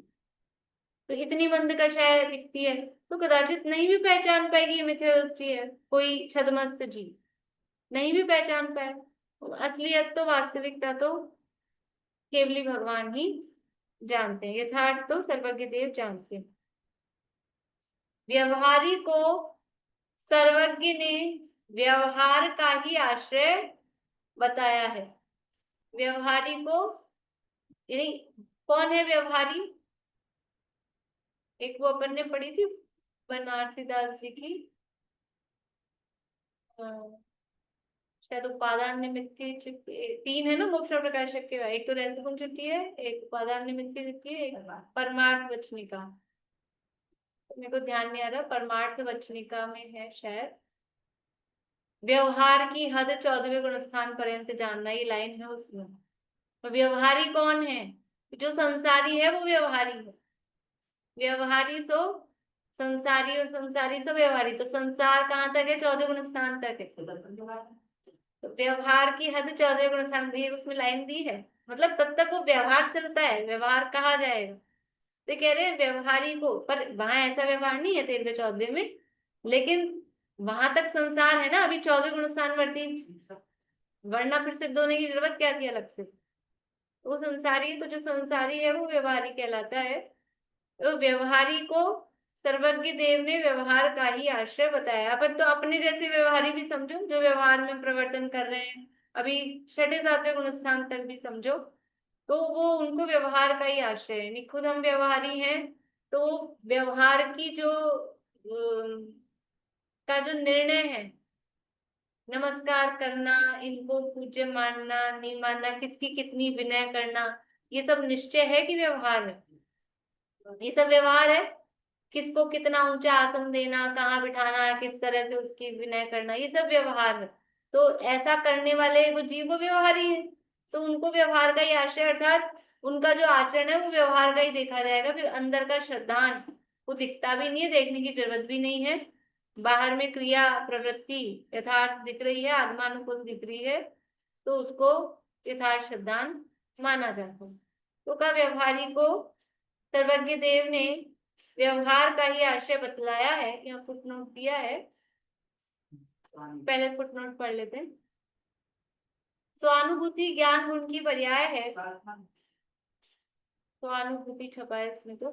[SPEAKER 1] तो इतनी मंद कषाय दिखती है तो कदाचित नहीं भी पहचान पाएगी ये मिथ्या दृष्टि है, कोई छदमस्त जीव नहीं भी पहचान पाए। असलियत तो वास्तविकता तो केवली भगवान ही जानते हैं, यथार्थ तो सर्वज्ञ देव जानते हैं। व्यवहारी को सर्वज्ञ ने व्यवहार का ही आश्रय बताया है। व्यवहारी को यानी कौन है व्यवहारी? एक वो अपन ने पढ़ी थी बनारसी दास जी की, शायद उपादान निमित्त तीन है ना मोक्ष और प्रकाशक के, एक तो रसगुण चुट्टी है, एक उपादान निमित्त चुट्टी है, एक परमार्थ वचनिका। मेरे को ध्यान नहीं आ रहा, परमार्थ वचनिका में है शायद। व्यवहार की हद 14वें गुणस्थान पर्यंत जानना, ये लाइन है उसमें। तो व्यवहारी कौन है? जो संसारी है वो व्यवहारी है। व्यवहारी सो संसारी और संसारी सो व्यवहारी। तो संसार कहाँ तक है? 14वें गुणस्थान तक है। तो व्यवहार की हद 14वें गुणस्थान भी उसमें लाइन दी है, मतलब तब तक वो व्यवहार चलता है, व्यवहार कहा जाएगा। तो कह रहे हैं व्यवहारी को, पर वहां ऐसा व्यवहार नहीं है 13वें 14वें में, लेकिन वहां तक संसार है ना, अभी 14वें गुणस्थान वर्ती, वरना फिर सिद्ध होने की जरूरत क्या थी अलग से? वो संसारी, तो जो संसारी है वो व्यवहारी कहलाता है। तो व्यवहारी को सर्वज्ञ देव ने व्यवहार का ही आश्रय बताया। अपन तो अपने जैसे व्यवहारी भी समझो, जो व्यवहार में प्रवर्तन कर रहे हैं, अभी 6ठे 7वें गुणस्थान तक भी समझो, तो वो उनको व्यवहार का ही आश्रय है। खुद हम व्यवहारी हैं, तो व्यवहार की जो का जो निर्णय है, नमस्कार करना, इनको पूज्य मानना नहीं मानना, किसकी कितनी विनय करना, ये सब निश्चय है कि व्यवहार है? ये सब व्यवहार है। किसको कितना ऊंचा आसन देना, कहाँ बिठाना, किस तरह से उसकी विनय करना, ये सब व्यवहार है। तो ऐसा करने वाले वो जीव को व्यवहारी है, तो उनको व्यवहार का ही आश्रय, अर्थात उनका जो आचरण है वो व्यवहार का ही देखा जाएगा। फिर अंदर का श्रद्धांश वो दिखता भी नहीं है, देखने की जरूरत भी नहीं है। बाहर में क्रिया प्रवृत्ति यथार्थ दिख रही है, आगमानुकूल दिख रही है, तो उसको यथार्थ श्रद्धांश माना जाता है। तो का व्यवहारी को सर्वज्ञ देव ने व्यवहार का ही आश्रय बतलाया है। यहाँ फुटनोट दिया है, पहले फुटनोट पढ़ लेते हैं। स्वानुभूति ज्ञान गुण की पर्याय है। स्वानुभूति छपा है इसमें, तो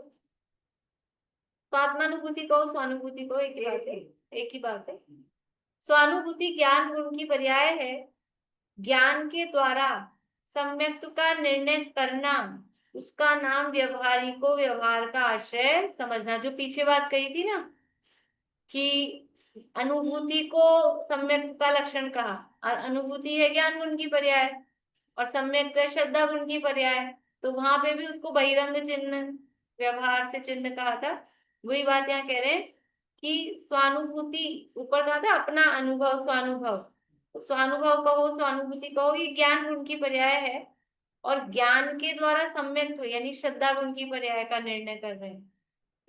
[SPEAKER 1] स्वात्मानुभूति को स्वानुभूति को एक ही बात है, एक ही बात है। स्वानुभूति ज्ञान गुण की पर्याय है। ज्ञान के द्वारा सम्यक्त्व का निर्णय करना, उसका नाम व्यवहारी को व्यवहार का आश्रय समझना। जो पीछे बात कही थी ना कि अनुभूति को सम्यक्त्व का लक्षण कहा, और अनुभूति है ज्ञान गुण की पर्याय, और सम्यक श्रद्धा गुण की पर्याय, तो वहां पे भी उसको बहिरंग चिन्ह व्यवहार से चिन्ह कहा था। वही बात यहाँ कह रहे हैं कि स्वानुभूति, ऊपर कहा था अपना अनुभव स्वानुभव, स्वानुभव कहो स्वानुभूति कहो, ये ज्ञान गुण की पर्याय है। और ज्ञान के द्वारा सम्यक यानी श्रद्धा गुण की पर्याय का निर्णय कर रहे हैं,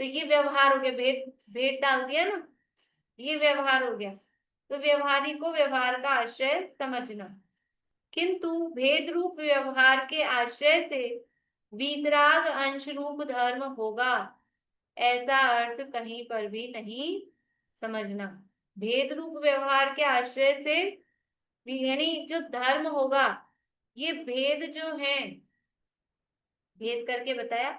[SPEAKER 1] तो ये व्यवहार हो गया। भेद डाल दिया ना, ये व्यवहार हो गया। तो व्यवहारी को व्यवहार का आश्रय समझना, किंतु भेद रूप व्यवहार के आश्रय से वीतराग अंश रूप धर्म होगा, ऐसा अर्थ कहीं पर भी नहीं समझना। भेद रूप व्यवहार के आश्रय से यानी जो धर्म होगा, ये भेद जो है, भेद करके बताया,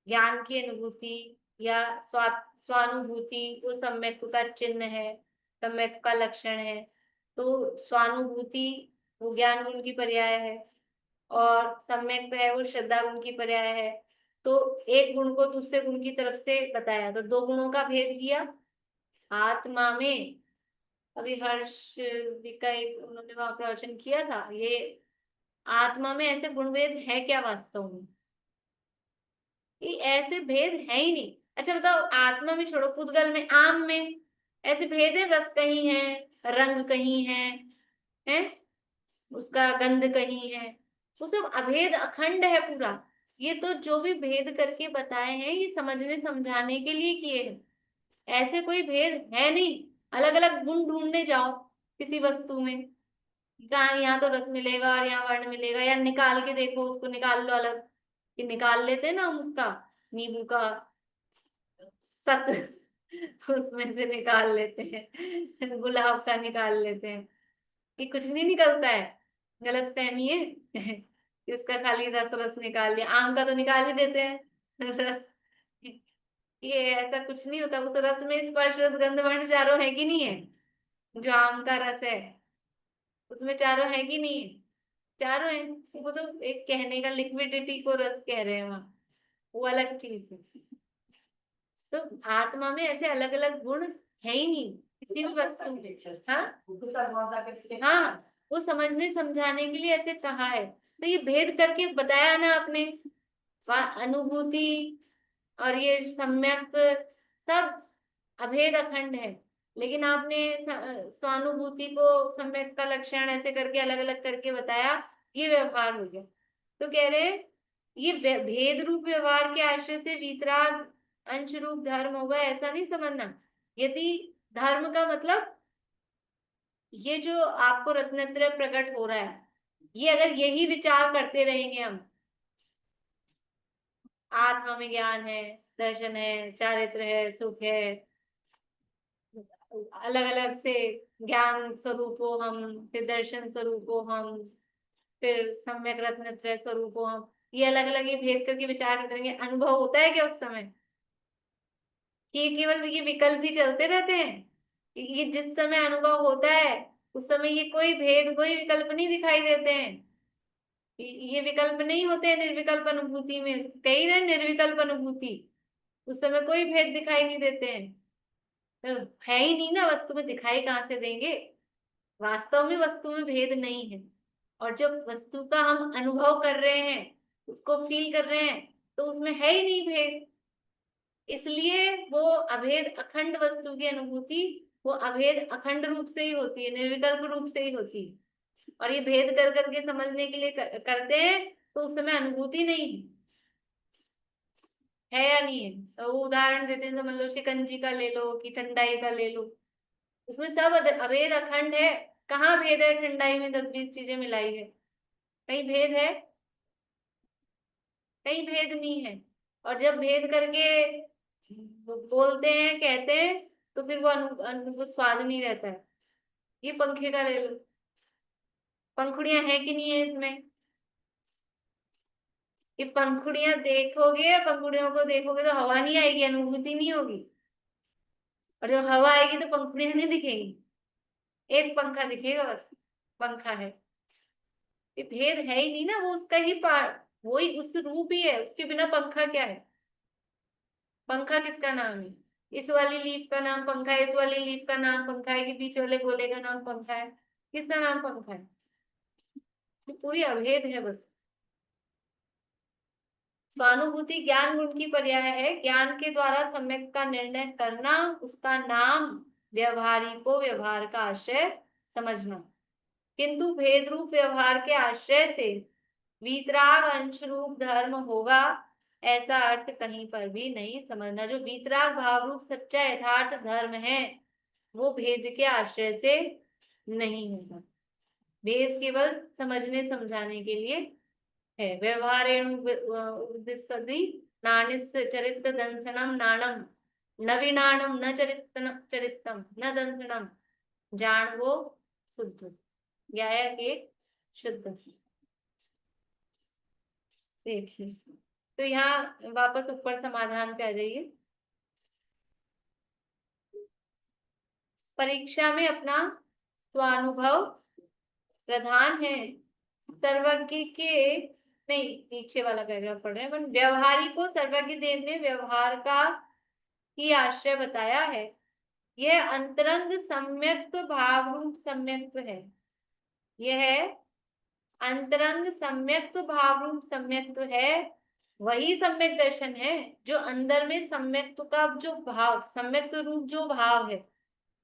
[SPEAKER 1] ज्ञान की अनुभूति या स्वानुभूति वो सम्यक्त्व का चिन्ह है, सम्यक्त्व का लक्षण है। तो स्वानुभूति वो ज्ञान गुण की पर्याय है, और सम्यक्त्व है वो श्रद्धा गुण की पर्याय है। तो एक गुण को दूसरे गुण की तरफ से बताया, तो दो गुणों का भेद किया। आत्मा में अभी हर्ष का एक उन्होंने वहां प्रवचन किया था, ये आत्मा में ऐसे गुणभेद है क्या वास्तव में? ये ऐसे भेद है ही नहीं। अच्छा बताओ, आत्मा में छोड़ो, पुद्गल में, आम में ऐसे भेद है? रस कहीं है, रंग कहीं है, उसका गंध कहीं है, वो सब अभेद अखंड है पूरा। ये तो जो भी भेद करके बताए हैं ये समझने समझाने के लिए किए हैं, ऐसे कोई भेद है नहीं। अलग अलग गुण ढूंढने जाओ किसी वस्तु में, कहाँ यहाँ तो रस मिलेगा और यहाँ वर्ण मिलेगा, या निकाल के देखो उसको, निकाल लो अलग, कि निकाल लेते हैं ना हम उसका नींबू का सत उसमें से निकाल लेते हैं, गुलाब का निकाल लेते हैं, कि कुछ नहीं निकलता है, गलत फहमी है कि उसका खाली रस रस निकाल लिया। आम का तो निकाल ही देते हैं रस, ये ऐसा कुछ नहीं होता। उस रस में स्पर्श रस गंध वर्ण चारों है कि नहीं है? जो आम का रस है उसमें चारों है कि नहीं है? चारों है। वो तो एक कहने का लिक्विडिटी को रस कह रहे हैं वहां, वो अलग चीज है। तो आत्मा में ऐसे अलग अलग गुण है ही नहीं किसी भी वस्तु में। हाँ, वो समझने समझाने के लिए ऐसे कहा है। तो ये भेद करके बताया ना आपने, अनुभूति और ये सम्यक सब अभेद अखंड है, लेकिन आपने स्वानुभूति को सम्यक का लक्षण ऐसे करके अलग अलग करके बताया, ये व्यवहार हो गया। तो कह रहे हैं ये भेद रूप व्यवहार के आश्रय से वीतराग अंश रूप धर्म होगा, ऐसा नहीं समझना। यदि धर्म का मतलब ये जो आपको रत्नत्रय प्रकट हो रहा है, ये अगर यही विचार करते रहेंगे हम, आत्मा में ज्ञान है, दर्शन है, चारित्र है, सुख है, अलग अलग से ज्ञान स्वरूप हो हम, फिर दर्शन स्वरूप हो हम, फिर सम्यक रत्नत्रय स्वरूप हो हम, ये अलग अलग ये भेद करके विचार करेंगे, अनुभव होता है क्या उस समय? कि केवल ये विकल्प ही चलते रहते हैं? ये जिस समय अनुभव होता है उस समय ये कोई भेद कोई विकल्प नहीं दिखाई देते हैं, ये विकल्प नहीं होते हैं निर्विकल्प अनुभूति में, कही रहे निर्विकल्प अनुभूति, उस समय कोई भेद दिखाई नहीं देते हैं। तो है ही नहीं ना, वस्तु में दिखाई कहाँ से देंगे? वास्तव में वस्तु में भेद नहीं है, और जब वस्तु का हम अनुभव कर रहे हैं, उसको फील कर रहे हैं, तो उसमें है ही नहीं भेद। इसलिए वो अभेद अखंड वस्तु की अनुभूति वो अभेद अखंड रूप से ही होती है, निर्विकल्प रूप से ही होती है। और ये भेद कर करके समझने के लिए करते हैं, तो उस समय अनुभूति नहीं है या नहीं है? तो वो उदाहरण देते हैं, समझ लो शिकंजी का ले लो कि ठंडाई का ले लो, उसमें सब अभेद अखंड है। कहाँ भेद है? ठंडाई में 10-20 चीजें मिलाई है, कहीं भेद है? कहीं भेद नहीं है। और जब भेद करके बोलते हैं, कहते हैं, तो फिर वो स्वाद नहीं रहता है। ये पंखे का ले लो, पंखुड़ियां है कि नहीं है इसमें? ये पंखुड़ियां देखोगे, पंखुड़ियों को देखोगे तो हवा नहीं आएगी, अनुभूति नहीं होगी। और जब हवा आएगी तो पंखुड़ियां नहीं दिखेगी, एक पंखा दिखेगा, बस पंखा है। ये भेद है ही नहीं ना, वो उसका ही पार्ट, वही उस रूप ही है, उसके बिना पंखा क्या है? पंखा किसका नाम है? इस वाली लीफ का नाम पंखा है, इस वाली लीफ का नाम पंखा है, कि बीच वाले गोले का नाम पंखा है? किसका नाम पंखा है? ये पूरी अभेद है बस। स्वानुभूति ज्ञान गुण की पर्याय है, ज्ञान के द्वारा सम्यक का निर्णय करना, उसका नाम व्यवहारी को व्यवहार का आश्रय समझना। किंतु भेद रूप व्यवहार के आश्रय से वीतराग अंश रूप धर्म होगा, ऐसा अर्थ कहीं पर भी नहीं समझना। जो वीतराग भाव रूप सच्चा यथार्थ धर्म है वो भेद के आश्रय से नहीं होगा, भेद केवल समझने समझाने के लिए है। व्यवहारेणु उद्दिश्यति नानिस्य चरित्र दंसनम नाणम नवीनाणम न चरित्रम न दंसनम जान शुद्ध ज्ञाया के शुद्ध। देखिए, तो यहाँ वापस ऊपर समाधान पे आ जाइए। परीक्षा में अपना स्वानुभव प्रधान है, सर्वज्ञ के नहीं, नीचे वाला पैराग्राफ पढ़ रहे हैं, व्यवहारी को सर्वज्ञ देव ने व्यवहार का ही आश्रय बताया है। यह अंतरंग सम्यक्त भाव रूप सम्यक्त है, यह अंतरंग सम्यक्त भाव रूप सम्यक्त है, वही सम्यक दर्शन है जो अंदर में सम्यक्त का जो भाव, सम्यक्त रूप जो भाव है,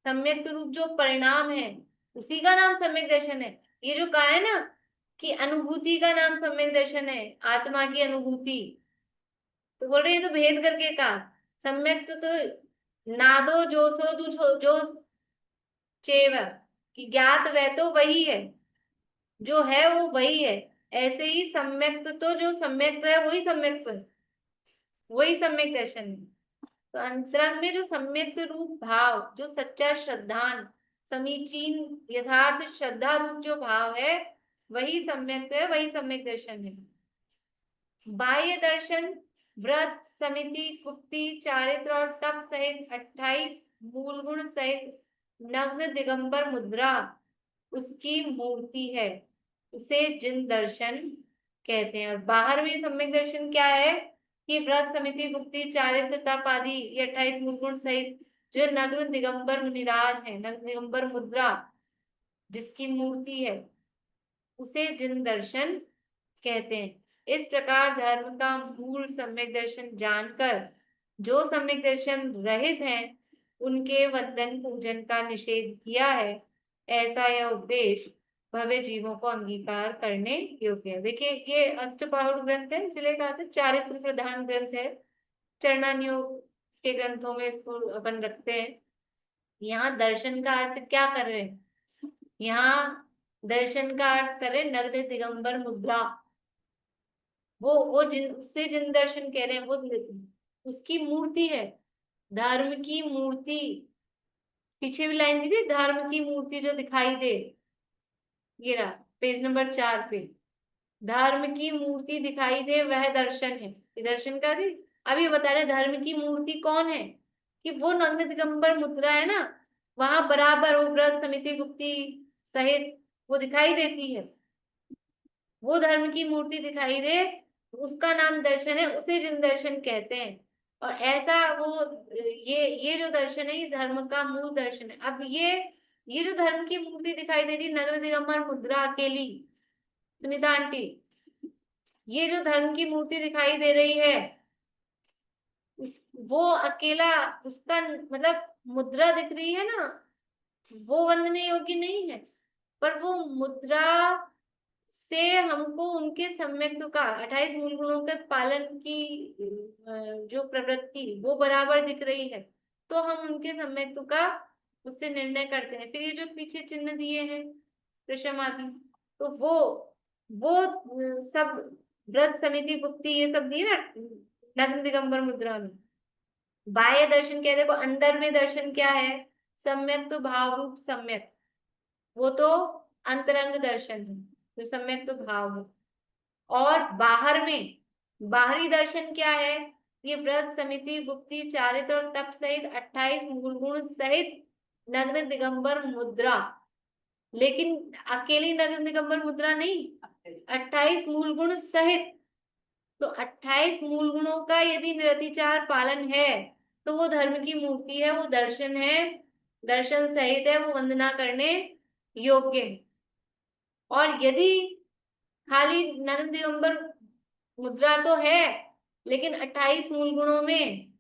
[SPEAKER 1] सम्यक्त रूप जो परिणाम है, उसी का नाम सम्यक दर्शन है। ये जो कहा है ना कि अनुभूति का नाम सम्यक दर्शन है, आत्मा की अनुभूति, तो बोल रहे हैं, तो भेद करके कहा सम्यक तो नादो जोसो जो चेव, कि ज्ञात वह तो वही है, जो है वो वही है। ऐसे ही सम्यक तो जो सम्यक तो है वही सम्यक तो है, वही सम्यक दर्शन है। तो अंतरंग में जो सम्यक रूप भाव, जो सच्चा श्रद्धान समीचीन यथार्थ श्रद्धा रूप जो भाव है, वही सम्यक है, वही सम्यक दर्शन है। बाह्य दर्शन व्रत समिति गुप्ति चारित्र और तप सहित 28 मूल गुण सहित नग्न दिगंबर मुद्रा उसकी मूर्ति है, उसे जिन दर्शन कहते हैं। और बाहर में सम्यक दर्शन क्या है कि व्रत समिति गुप्ति चारित्र तप आदि ये 28 मूल गुण सहित जो नग्न दिगंबर मुनिराज है, नग्न दिगंबर मुद्रा जिसकी मूर्ति है, उसे जिन दर्शन कहते हैं। इस प्रकार धर्म का मूल सम्यक दर्शन जानकर जो सम्यक दर्शन रहित हैं, उनके वंदन पूजन का निषेध किया है। ऐसा यह उपदेश भव्य जीवों को अंगीकार करने योग्य है। देखिए ये अष्टपाहुड़ ग्रंथ है, इसलिए कहा था चारित्र प्रधान ग्रंथ है। चरणान्योग के ग्रंथों में इसको अपन रखते हैं। यहाँ दर्शन का अर्थ क्या कर रहे हैं, यहाँ दर्शन का अर्थ कर रहे हैं नग्न दिगंबर मुद्रा, वो जिन उससे जिन दर्शन कह रहे हैं, वो उसकी मूर्ति है, धर्म की मूर्ति। पीछे भी लाइन दी थी, धर्म की मूर्ति जो दिखाई दे, ये रहा पेज नंबर 4 पे, धर्म की मूर्ति दिखाई दे वह दर्शन है। ये दर्शन का थी। अभी बता रहे धर्म की मूर्ति कौन है, कि वो नग्न दिगंबर मुद्रा है ना, वहां बराबर वो व्रत समिति गुप्ति सहित वो दिखाई देती है, वो धर्म की मूर्ति दिखाई दे, उसका नाम दर्शन है, उसे जिन दर्शन कहते हैं। और ऐसा वो ये जो दर्शन है, ये धर्म का मूल दर्शन है। अब ये जो धर्म की मूर्ति दिखाई दे रही नग्न दिगंबर मुद्रा अकेली, सुनीता आंटी, ये जो धर्म की मूर्ति दिखाई दे रही है, वो अकेला उसका मतलब मुद्रा दिख रही है ना, वो वंदनीय योग्य नहीं है, पर वो मुद्रा से हमको उनके सम्यक्त्व का 28 मूल गुणों के पालन की जो प्रवृत्ति वो बराबर दिख रही है, तो हम उनके सम्यक्त्व का उससे निर्णय करते हैं। फिर ये जो पीछे चिन्ह दिए हैं कृष्ण आदि, तो वो सब व्रत समिति गुप्ति ये सब दिए ना नग्न दिगंबर मुद्रा में। बाह्य दर्शन क्या है, देखो अंदर में दर्शन क्या है, सम्यक तो भाव रूप सम्यक, वो तो अंतरंग दर्शन है जो सम्यक तो भाव है। और बाहर में बाहरी दर्शन क्या है, ये व्रत समिति गुप्ति चारित्र और तप सहित 28 मूल गुण सहित नग्न दिगंबर मुद्रा। लेकिन अकेली नग्न दिगंबर मुद्रा नहीं, 28 मूल गुण सहित। तो 28 मूल गुणों का यदि निरतिचार पालन है, तो वो धर्म की मूर्ति है, वो दर्शन है, दर्शन सहित है, वो वंदना करने योग्य है। और यदि खाली नग्न दिगंबर मुद्रा तो है, लेकिन 28 मूल गुणों में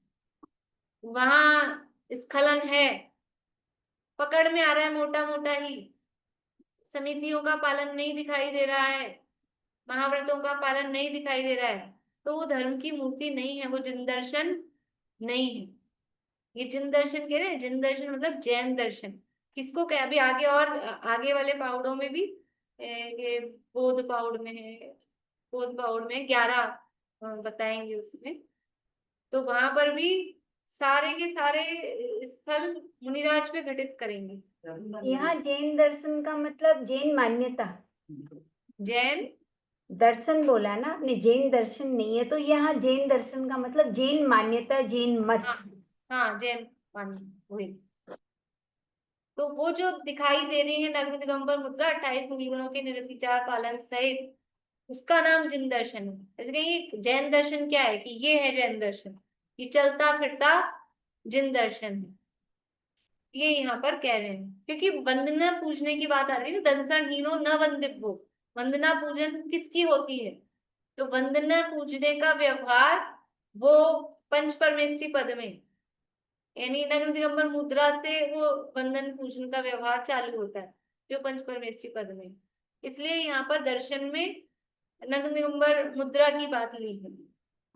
[SPEAKER 1] वहां स्खलन है, पकड़ में आ रहा है मोटा मोटा ही, समितियों का पालन नहीं दिखाई दे रहा है, महाव्रतों का पालन नहीं दिखाई दे रहा है, तो वो धर्म की मूर्ति नहीं है, वो जिन दर्शन नहीं है। ये जिन दर्शन कह रहे हैं, जिन दर्शन मतलब जैन दर्शन। किसको क्या, अभी आगे और आगे वाले पाउडों में भी ये बोध पाउड में है, बोध पाउड में 11 बताएंगे उसमें, तो वहां पर भी सारे के सारे स्थल मुनिराज पे घटित करेंगे।
[SPEAKER 5] यहाँ जैन दर्शन का मतलब जैन मान्यता,
[SPEAKER 1] जैन
[SPEAKER 5] दर्शन बोला ना आपने, जैन दर्शन नहीं है, तो यहाँ जैन दर्शन का मतलब जैन मान्यता, जैन मत।
[SPEAKER 1] हाँ जैन मान्यता वही। तो वो जो दिखाई दे रही है नग्न दिगंबर मुद्रा 28 मूल गुणों के निरतिचार पालन सहित, उसका नाम जिन दर्शन है। जैसे कि जैन दर्शन क्या है, कि ये है जैन दर्शन, ये चलता फिरता जिन दर्शन है, ये यहाँ पर कह रहे हैं। क्योंकि वंदना पूजने की बात आ रही है, दंसन हीनो न वंदित्वो, वंदना पूजन किसकी होती है, तो वंदना पूजने का व्यवहार वो पंच परमेष्ठी पद में, यानी नग्न दिगंबर मुद्रा से वो वंदन पूजन का व्यवहार चालू होता है, जो पंच परमेष्ठी पद में। इसलिए यहाँ पर दर्शन में नग दिगंबर मुद्रा की बात ली है।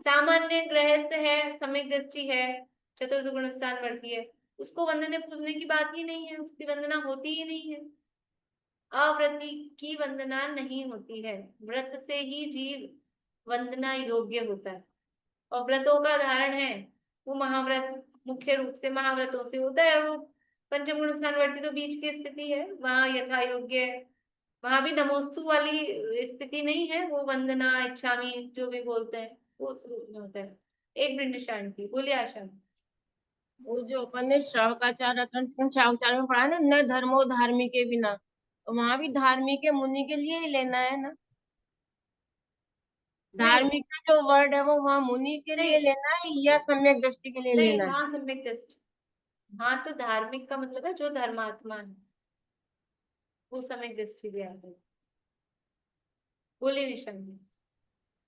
[SPEAKER 1] सामान्य गृहस्थ है, सम्यक दृष्टि है, चतुर्थ गुण स्थान वर्ती है, उसको वंदने पूजने की बात ही नहीं है, उसकी वंदना होती ही नहीं है। अव्रती की वंदना नहीं होती है, व्रत से ही जीव वंदना योग्य होता है। और व्रतों का धारण है वो महाव्रत, मुख्य रूप से महाव्रतों से होता है। वो पंचम गुण स्थानवर्ती तो बीच की स्थिति है, वहां यथा योग्य है, वहां भी नमोस्तु वाली स्थिति नहीं है, वो वंदना इच्छामी जो भी बोलते हैं वो उस रूप में होता है। एक मिनट शांति, बोलिए आशा।
[SPEAKER 7] वो जो अपन ने श्रावकाचार श्रावकाचार में पढ़ा न धर्मो धार्मिक के बिना, तो वहां भी धार्मिक है मुनि के लिए ही लेना है ना। धार्मिक का जो वर्ड है वो वहाँ मुनि के लिए लेना है या सम्यक दृष्टि के लिए
[SPEAKER 1] नहीं,
[SPEAKER 7] लेना है?
[SPEAKER 1] वहां सम्यक दृष्टि। हाँ, तो धार्मिक का मतलब है जो धर्मात्मा है, वो सम्यक दृष्टि भी आता है। बोलिए निशांति।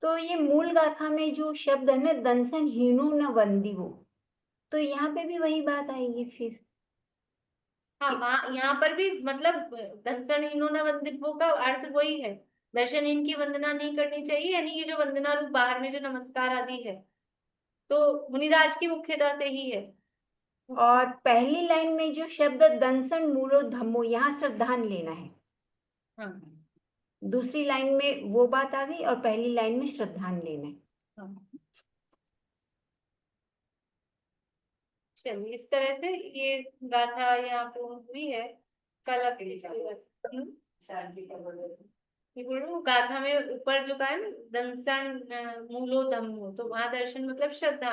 [SPEAKER 5] तो ये मूल गाथा में जो शब्द है ना, दंसन हीनो न वंदिवो, तो यहाँ पे भी वही बात आएगी फिर।
[SPEAKER 1] हाँ, वहाँ यहाँ पर भी मतलब दंसनहीनो न वंदित्वो का अर्थ वही है, दर्शनहीन की वंदना नहीं करनी चाहिए, यानी ये जो वंदना रूप बाहर में जो नमस्कार आदि है तो मुनिराज की मुख्यता से ही है।
[SPEAKER 5] और पहली लाइन में जो शब्द दंसन मूलो धम्मो, यहाँ श्रद्धान लेना है।
[SPEAKER 1] हाँ
[SPEAKER 5] दूसरी लाइन में वो बात आ गई और पहली लाइन में श्रद्धान लेना है।
[SPEAKER 1] हाँ, चलिए इस तरह से ये गाथा यहाँ पूर्ण हुई है। कल
[SPEAKER 6] शांति का बोलो।
[SPEAKER 1] ये बोल रही हूँ, गाथा में ऊपर जो कहा है ना दंसन मूलो धम्मो, तो वहां दर्शन मतलब श्रद्धा,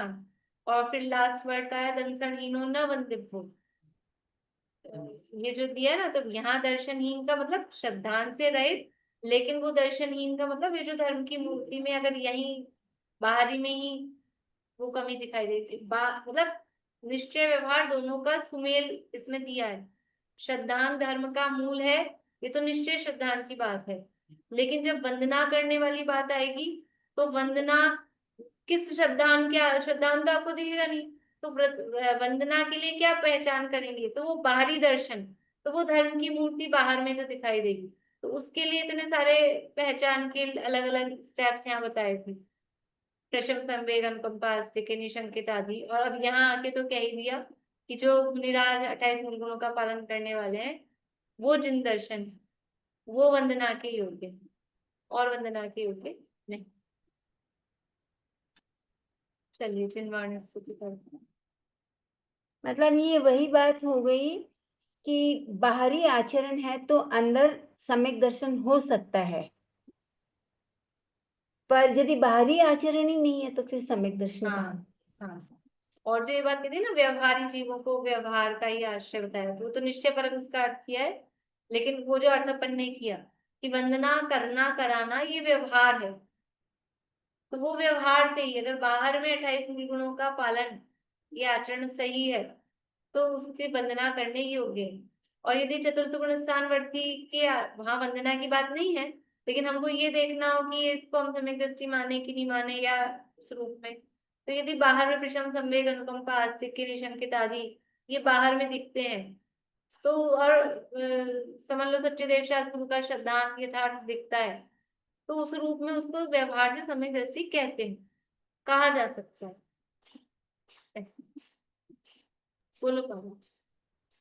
[SPEAKER 1] और फिर लास्ट वर्ड का है दंसन हीनो न वंदित्वो। ये जो दिया ना, तो यहाँ दर्शनहीन का मतलब श्रद्धान से रहित, लेकिन वो दर्शनहीन का मतलब ये जो धर्म की मूर्ति में अगर यही बाहरी में ही वो कमी दिखाई देती, मतलब निश्चय व्यवहार दोनों का सुमेल इसमें दिया है। श्रद्धान धर्म का मूल है, ये तो निश्चय श्रद्धान की बात है, लेकिन जब वंदना करने वाली बात आएगी तो वंदना किस श्रद्धान, क्या श्रद्धान तो आपको दिखेगा नहीं, तो वंदना के लिए क्या पहचान करेंगे, तो वो बाहरी दर्शन, तो वो धर्म की मूर्ति बाहर में जो दिखाई देगी, तो उसके लिए इतने सारे पहचान के अलग अलग स्टेप्स यहाँ बताए थे, प्रशम संवेग अनुकंपा अस्तिक निशंकित आदि। और अब यहाँ आके तो कह ही दिया कि जो निराज 28 मूल गुणों का पालन करने वाले हैं वो जिन दर्शन है, वो वंदना के योग्य है, और वंदना के योग्य नहीं। चलिए जिनवाणी स्तुति करते हैं।
[SPEAKER 5] मतलब ये वही बात हो गई कि बाहरी आचरण है तो अंदर सम्यक दर्शन हो सकता है, पर यदि बाहरी आचरण ही नहीं है तो फिर सम्यक दर्शन कहाँ?
[SPEAKER 1] हाँ हाँ, और जो ये बात कहती है ना व्यवहारी जीवों को व्यवहार का ही आश्रय बताया, तो वो तो निश्चय परम इसका अर्थ किया है, लेकिन वो जो अर्थ अपन ने किया कि वंदना करना कराना ये व्यवहार है, तो वो व्यवहार से ही, अगर बाहर में 28 मूल गुणों का पालन, ये आचरण सही है, तो उसकी वंदना करने योग्य है। और यदि चतुर्थ गुण स्थानवर्ती के वहां वंदना की बात नहीं है, लेकिन हमको ये देखना हो कि इसको हम सम्यक दृष्टि माने कि नहीं माने या उस रूप में, तो यदि बाहर में प्रशम संवेग अनुकंपा आस्तिक के निशंकित आदि ये बाहर में दिखते हैं, तो और समझ लो सच्चे देव शास्त्र का श्रद्धांत यथार्थ दिखता है, तो उस रूप में उसको व्यवहार से सम्यक दृष्टि कहते हैं, कहा जा सकता है ऐसे। बोलो पारो।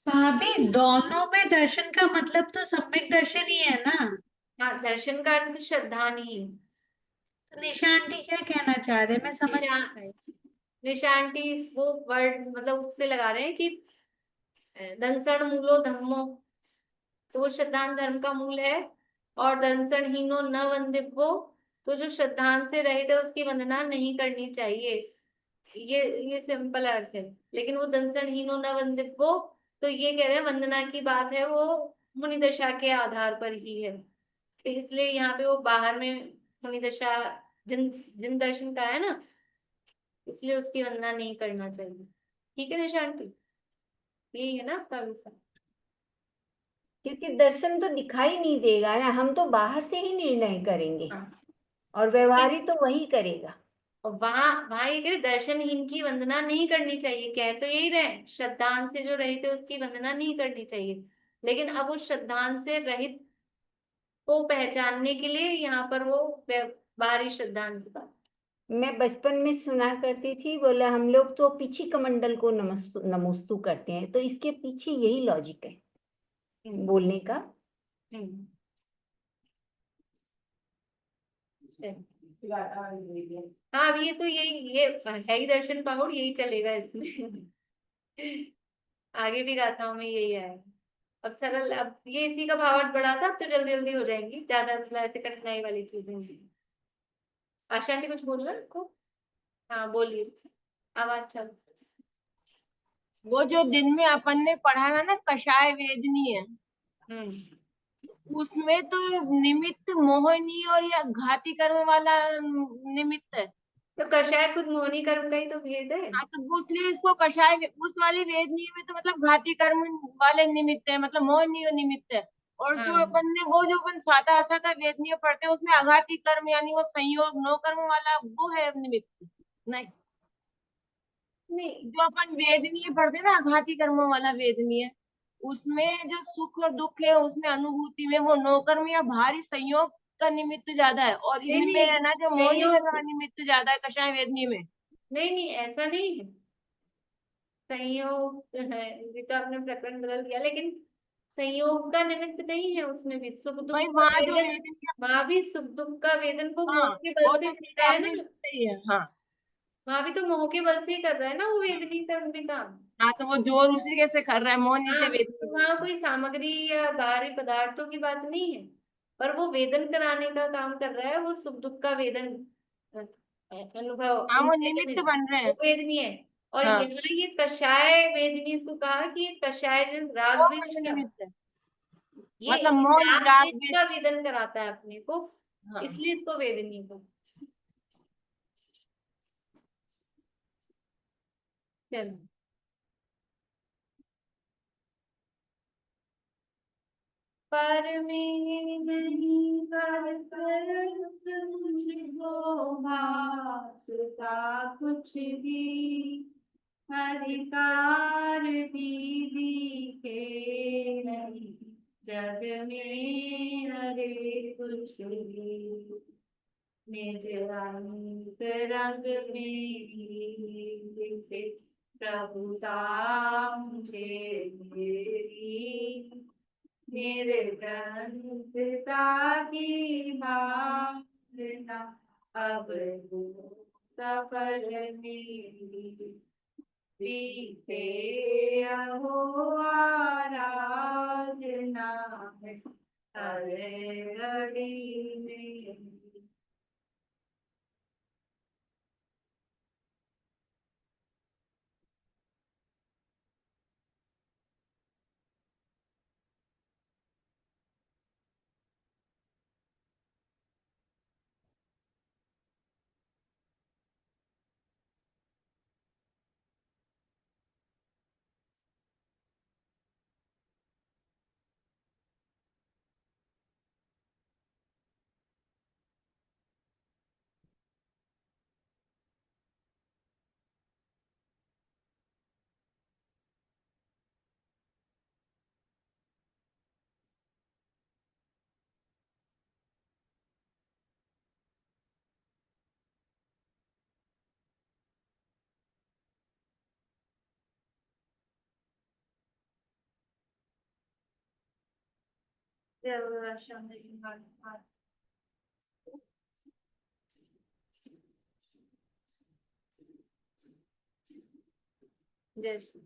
[SPEAKER 3] भाभी दोनों में दर्शन का मतलब तो सम्यक दर्शन ही है ना।
[SPEAKER 1] हाँ, दर्शन का अर्थ श्रद्धा नहीं है।
[SPEAKER 3] तो निशांती क्या कहना चाह रहे हैं, मैं समझ नहीं पाई।
[SPEAKER 1] निशांटी वो वर्ड मतलब उससे लगा रहे हैं कि दंसण मूलो धम्मो, तो वो श्रद्धान धर्म का मूल है, और दंसण हीनो न वंदित्वो, तो जो श्रद्धान से रहित है उसकी वंदना नहीं करनी चाहिए, ये सिंपल अर्थ है। लेकिन वो दंसण हीनो न वंदित्वो, तो ये कह रहे हैं वंदना की बात है वो मुनि दशा के आधार पर ही है, तो इसलिए यहाँ पे वो बाहर में मुनि दशा जिन जिन दर्शन का है ना, इसलिए उसकी वंदना नहीं करना चाहिए। ठीक है निशांति, यही है ना आपका विचार?
[SPEAKER 5] क्योंकि दर्शन तो दिखाई नहीं देगा ना, हम तो बाहर से ही निर्णय करेंगे
[SPEAKER 1] हाँ,
[SPEAKER 5] और व्यवहारी तो वही करेगा।
[SPEAKER 1] और वहां वहां ये कह रहे दर्शनहीन की वंदना नहीं करनी चाहिए, कह तो यही रहे श्रद्धान से जो रहित है उसकी वंदना नहीं करनी चाहिए, लेकिन अब वो श्रद्धान से रहित को पहचानने के लिए यहाँ पर वो बाहरी श्रद्धांजलि का।
[SPEAKER 5] मैं बचपन में सुना करती थी, बोला हम लोग तो पीछे कमंडल को नमोस्तु करते हैं, तो इसके पीछे यही लॉजिक है बोलने का।
[SPEAKER 1] हम्म। हाँ, अब ये तो ये है ही दर्शन पहाड़, यही चलेगा इसमें। आगे भी गाथाओं में यही है। अब सरल, अब ये इसी का भावार्थ बढ़ा था, अब तो जल्दी जल्दी हो जाएंगी, ज्यादा मतलब ऐसे कठिनाई वाली चीजें नहीं। आशा आंटी कुछ बोलना आपको? हाँ बोलिए, आवाज चल।
[SPEAKER 7] वो जो दिन में अपन ने पढ़ा था ना, कषाय वेदनी है, उसमें तो निमित्त मोहिनी और या घाती कर्म वाला निमित्त है।
[SPEAKER 1] तो कषाय खुद मोहिनी कर्म का ही तो भेद है।
[SPEAKER 7] हाँ, तो इसलिए इसको कषाय उस वाली वेदनी में तो मतलब घाती कर्म वाले निमित्त है, मतलब मोहिनी निमित्त है। और जो
[SPEAKER 1] हाँ।
[SPEAKER 7] अपन ने वो जो अपन साता असाता वेदनीय पढ़ते हैं उसमें अघाती कर्म यानी वो संयोग नो कर्म वाला वो है निमित्त। नहीं,
[SPEAKER 1] नहीं
[SPEAKER 7] जो अपन वेदनीय पढ़ते हैं ना अघाती कर्मों वाला वेदनीय, उसमें जो सुख और दुख है उसमें अनुभूति में वो नौकर्म या भारी संयोग का निमित्त ज्यादा है, और
[SPEAKER 1] नहीं
[SPEAKER 7] इनमें
[SPEAKER 1] नहीं,
[SPEAKER 7] है ना जो मोहिनी
[SPEAKER 1] संयोग,
[SPEAKER 7] का निमित्त ज्यादा है कषाय वेदनी में।
[SPEAKER 1] नहीं नहीं ऐसा नहीं है, संयोग है, ये तो आपने प्रकरण बदल दिया, लेकिन संयोग का निमित्त नहीं है, उसमें भी सुख दुख
[SPEAKER 7] भाई
[SPEAKER 1] का
[SPEAKER 7] वहां जो
[SPEAKER 1] वेदन,
[SPEAKER 7] वेदनीय,
[SPEAKER 1] वहां भी सुख दुख का वेदन को मोह
[SPEAKER 7] हाँ
[SPEAKER 1] के बल
[SPEAKER 7] वो
[SPEAKER 1] से
[SPEAKER 7] तो
[SPEAKER 1] कर
[SPEAKER 7] ठीक
[SPEAKER 1] रहा
[SPEAKER 7] है,
[SPEAKER 1] है
[SPEAKER 7] आपने
[SPEAKER 1] ना।
[SPEAKER 7] सही है। हाँ
[SPEAKER 1] वहां भी तो मोह के बल से ही कर रहा है ना वो वेदनी कर्म भी काम।
[SPEAKER 7] हाँ, तो वो जोर उसी कैसे कर रहा है, मोहिनी से
[SPEAKER 1] हाँ,
[SPEAKER 7] वेदनी
[SPEAKER 1] तो
[SPEAKER 7] में।
[SPEAKER 1] वहां कोई सामग्री या बाहरी पदार्थों की बात नहीं है, पर वो वेदन कराने का काम कर रहा है, वो सुख दुख का वेदन अनुभव
[SPEAKER 7] हाँ वो
[SPEAKER 1] इंद्रिय का
[SPEAKER 7] निमित्त बन रहे
[SPEAKER 1] वो
[SPEAKER 7] हैं।
[SPEAKER 1] वेदनी है। और
[SPEAKER 7] हाँ
[SPEAKER 1] यहाँ ये कषाय वेदनी, इसको कहा कि ये कषाय राग
[SPEAKER 7] वो
[SPEAKER 1] द्वेष
[SPEAKER 7] वाले
[SPEAKER 1] का,
[SPEAKER 7] निमित्त है,
[SPEAKER 1] ये
[SPEAKER 7] मतलब मोह
[SPEAKER 1] राग
[SPEAKER 7] राग
[SPEAKER 1] द्वेष
[SPEAKER 7] द्वेष।
[SPEAKER 1] का वेदन कराता है अपने को,
[SPEAKER 7] हाँ
[SPEAKER 1] इसलिए इसको वेदनी को। चलो, पर में नहीं कर तुझको भासता कुछ भी, अधिकार भी दिखे नहीं जग में, हरे कुछ भी निज अंत रंग में ही दिखे, प्रभुता मुझे मेरी, मेरे ग्रंथता की भावना, अब हो सफल मेरी, पीते अहो आराधना है हर घड़ी में। जय श्री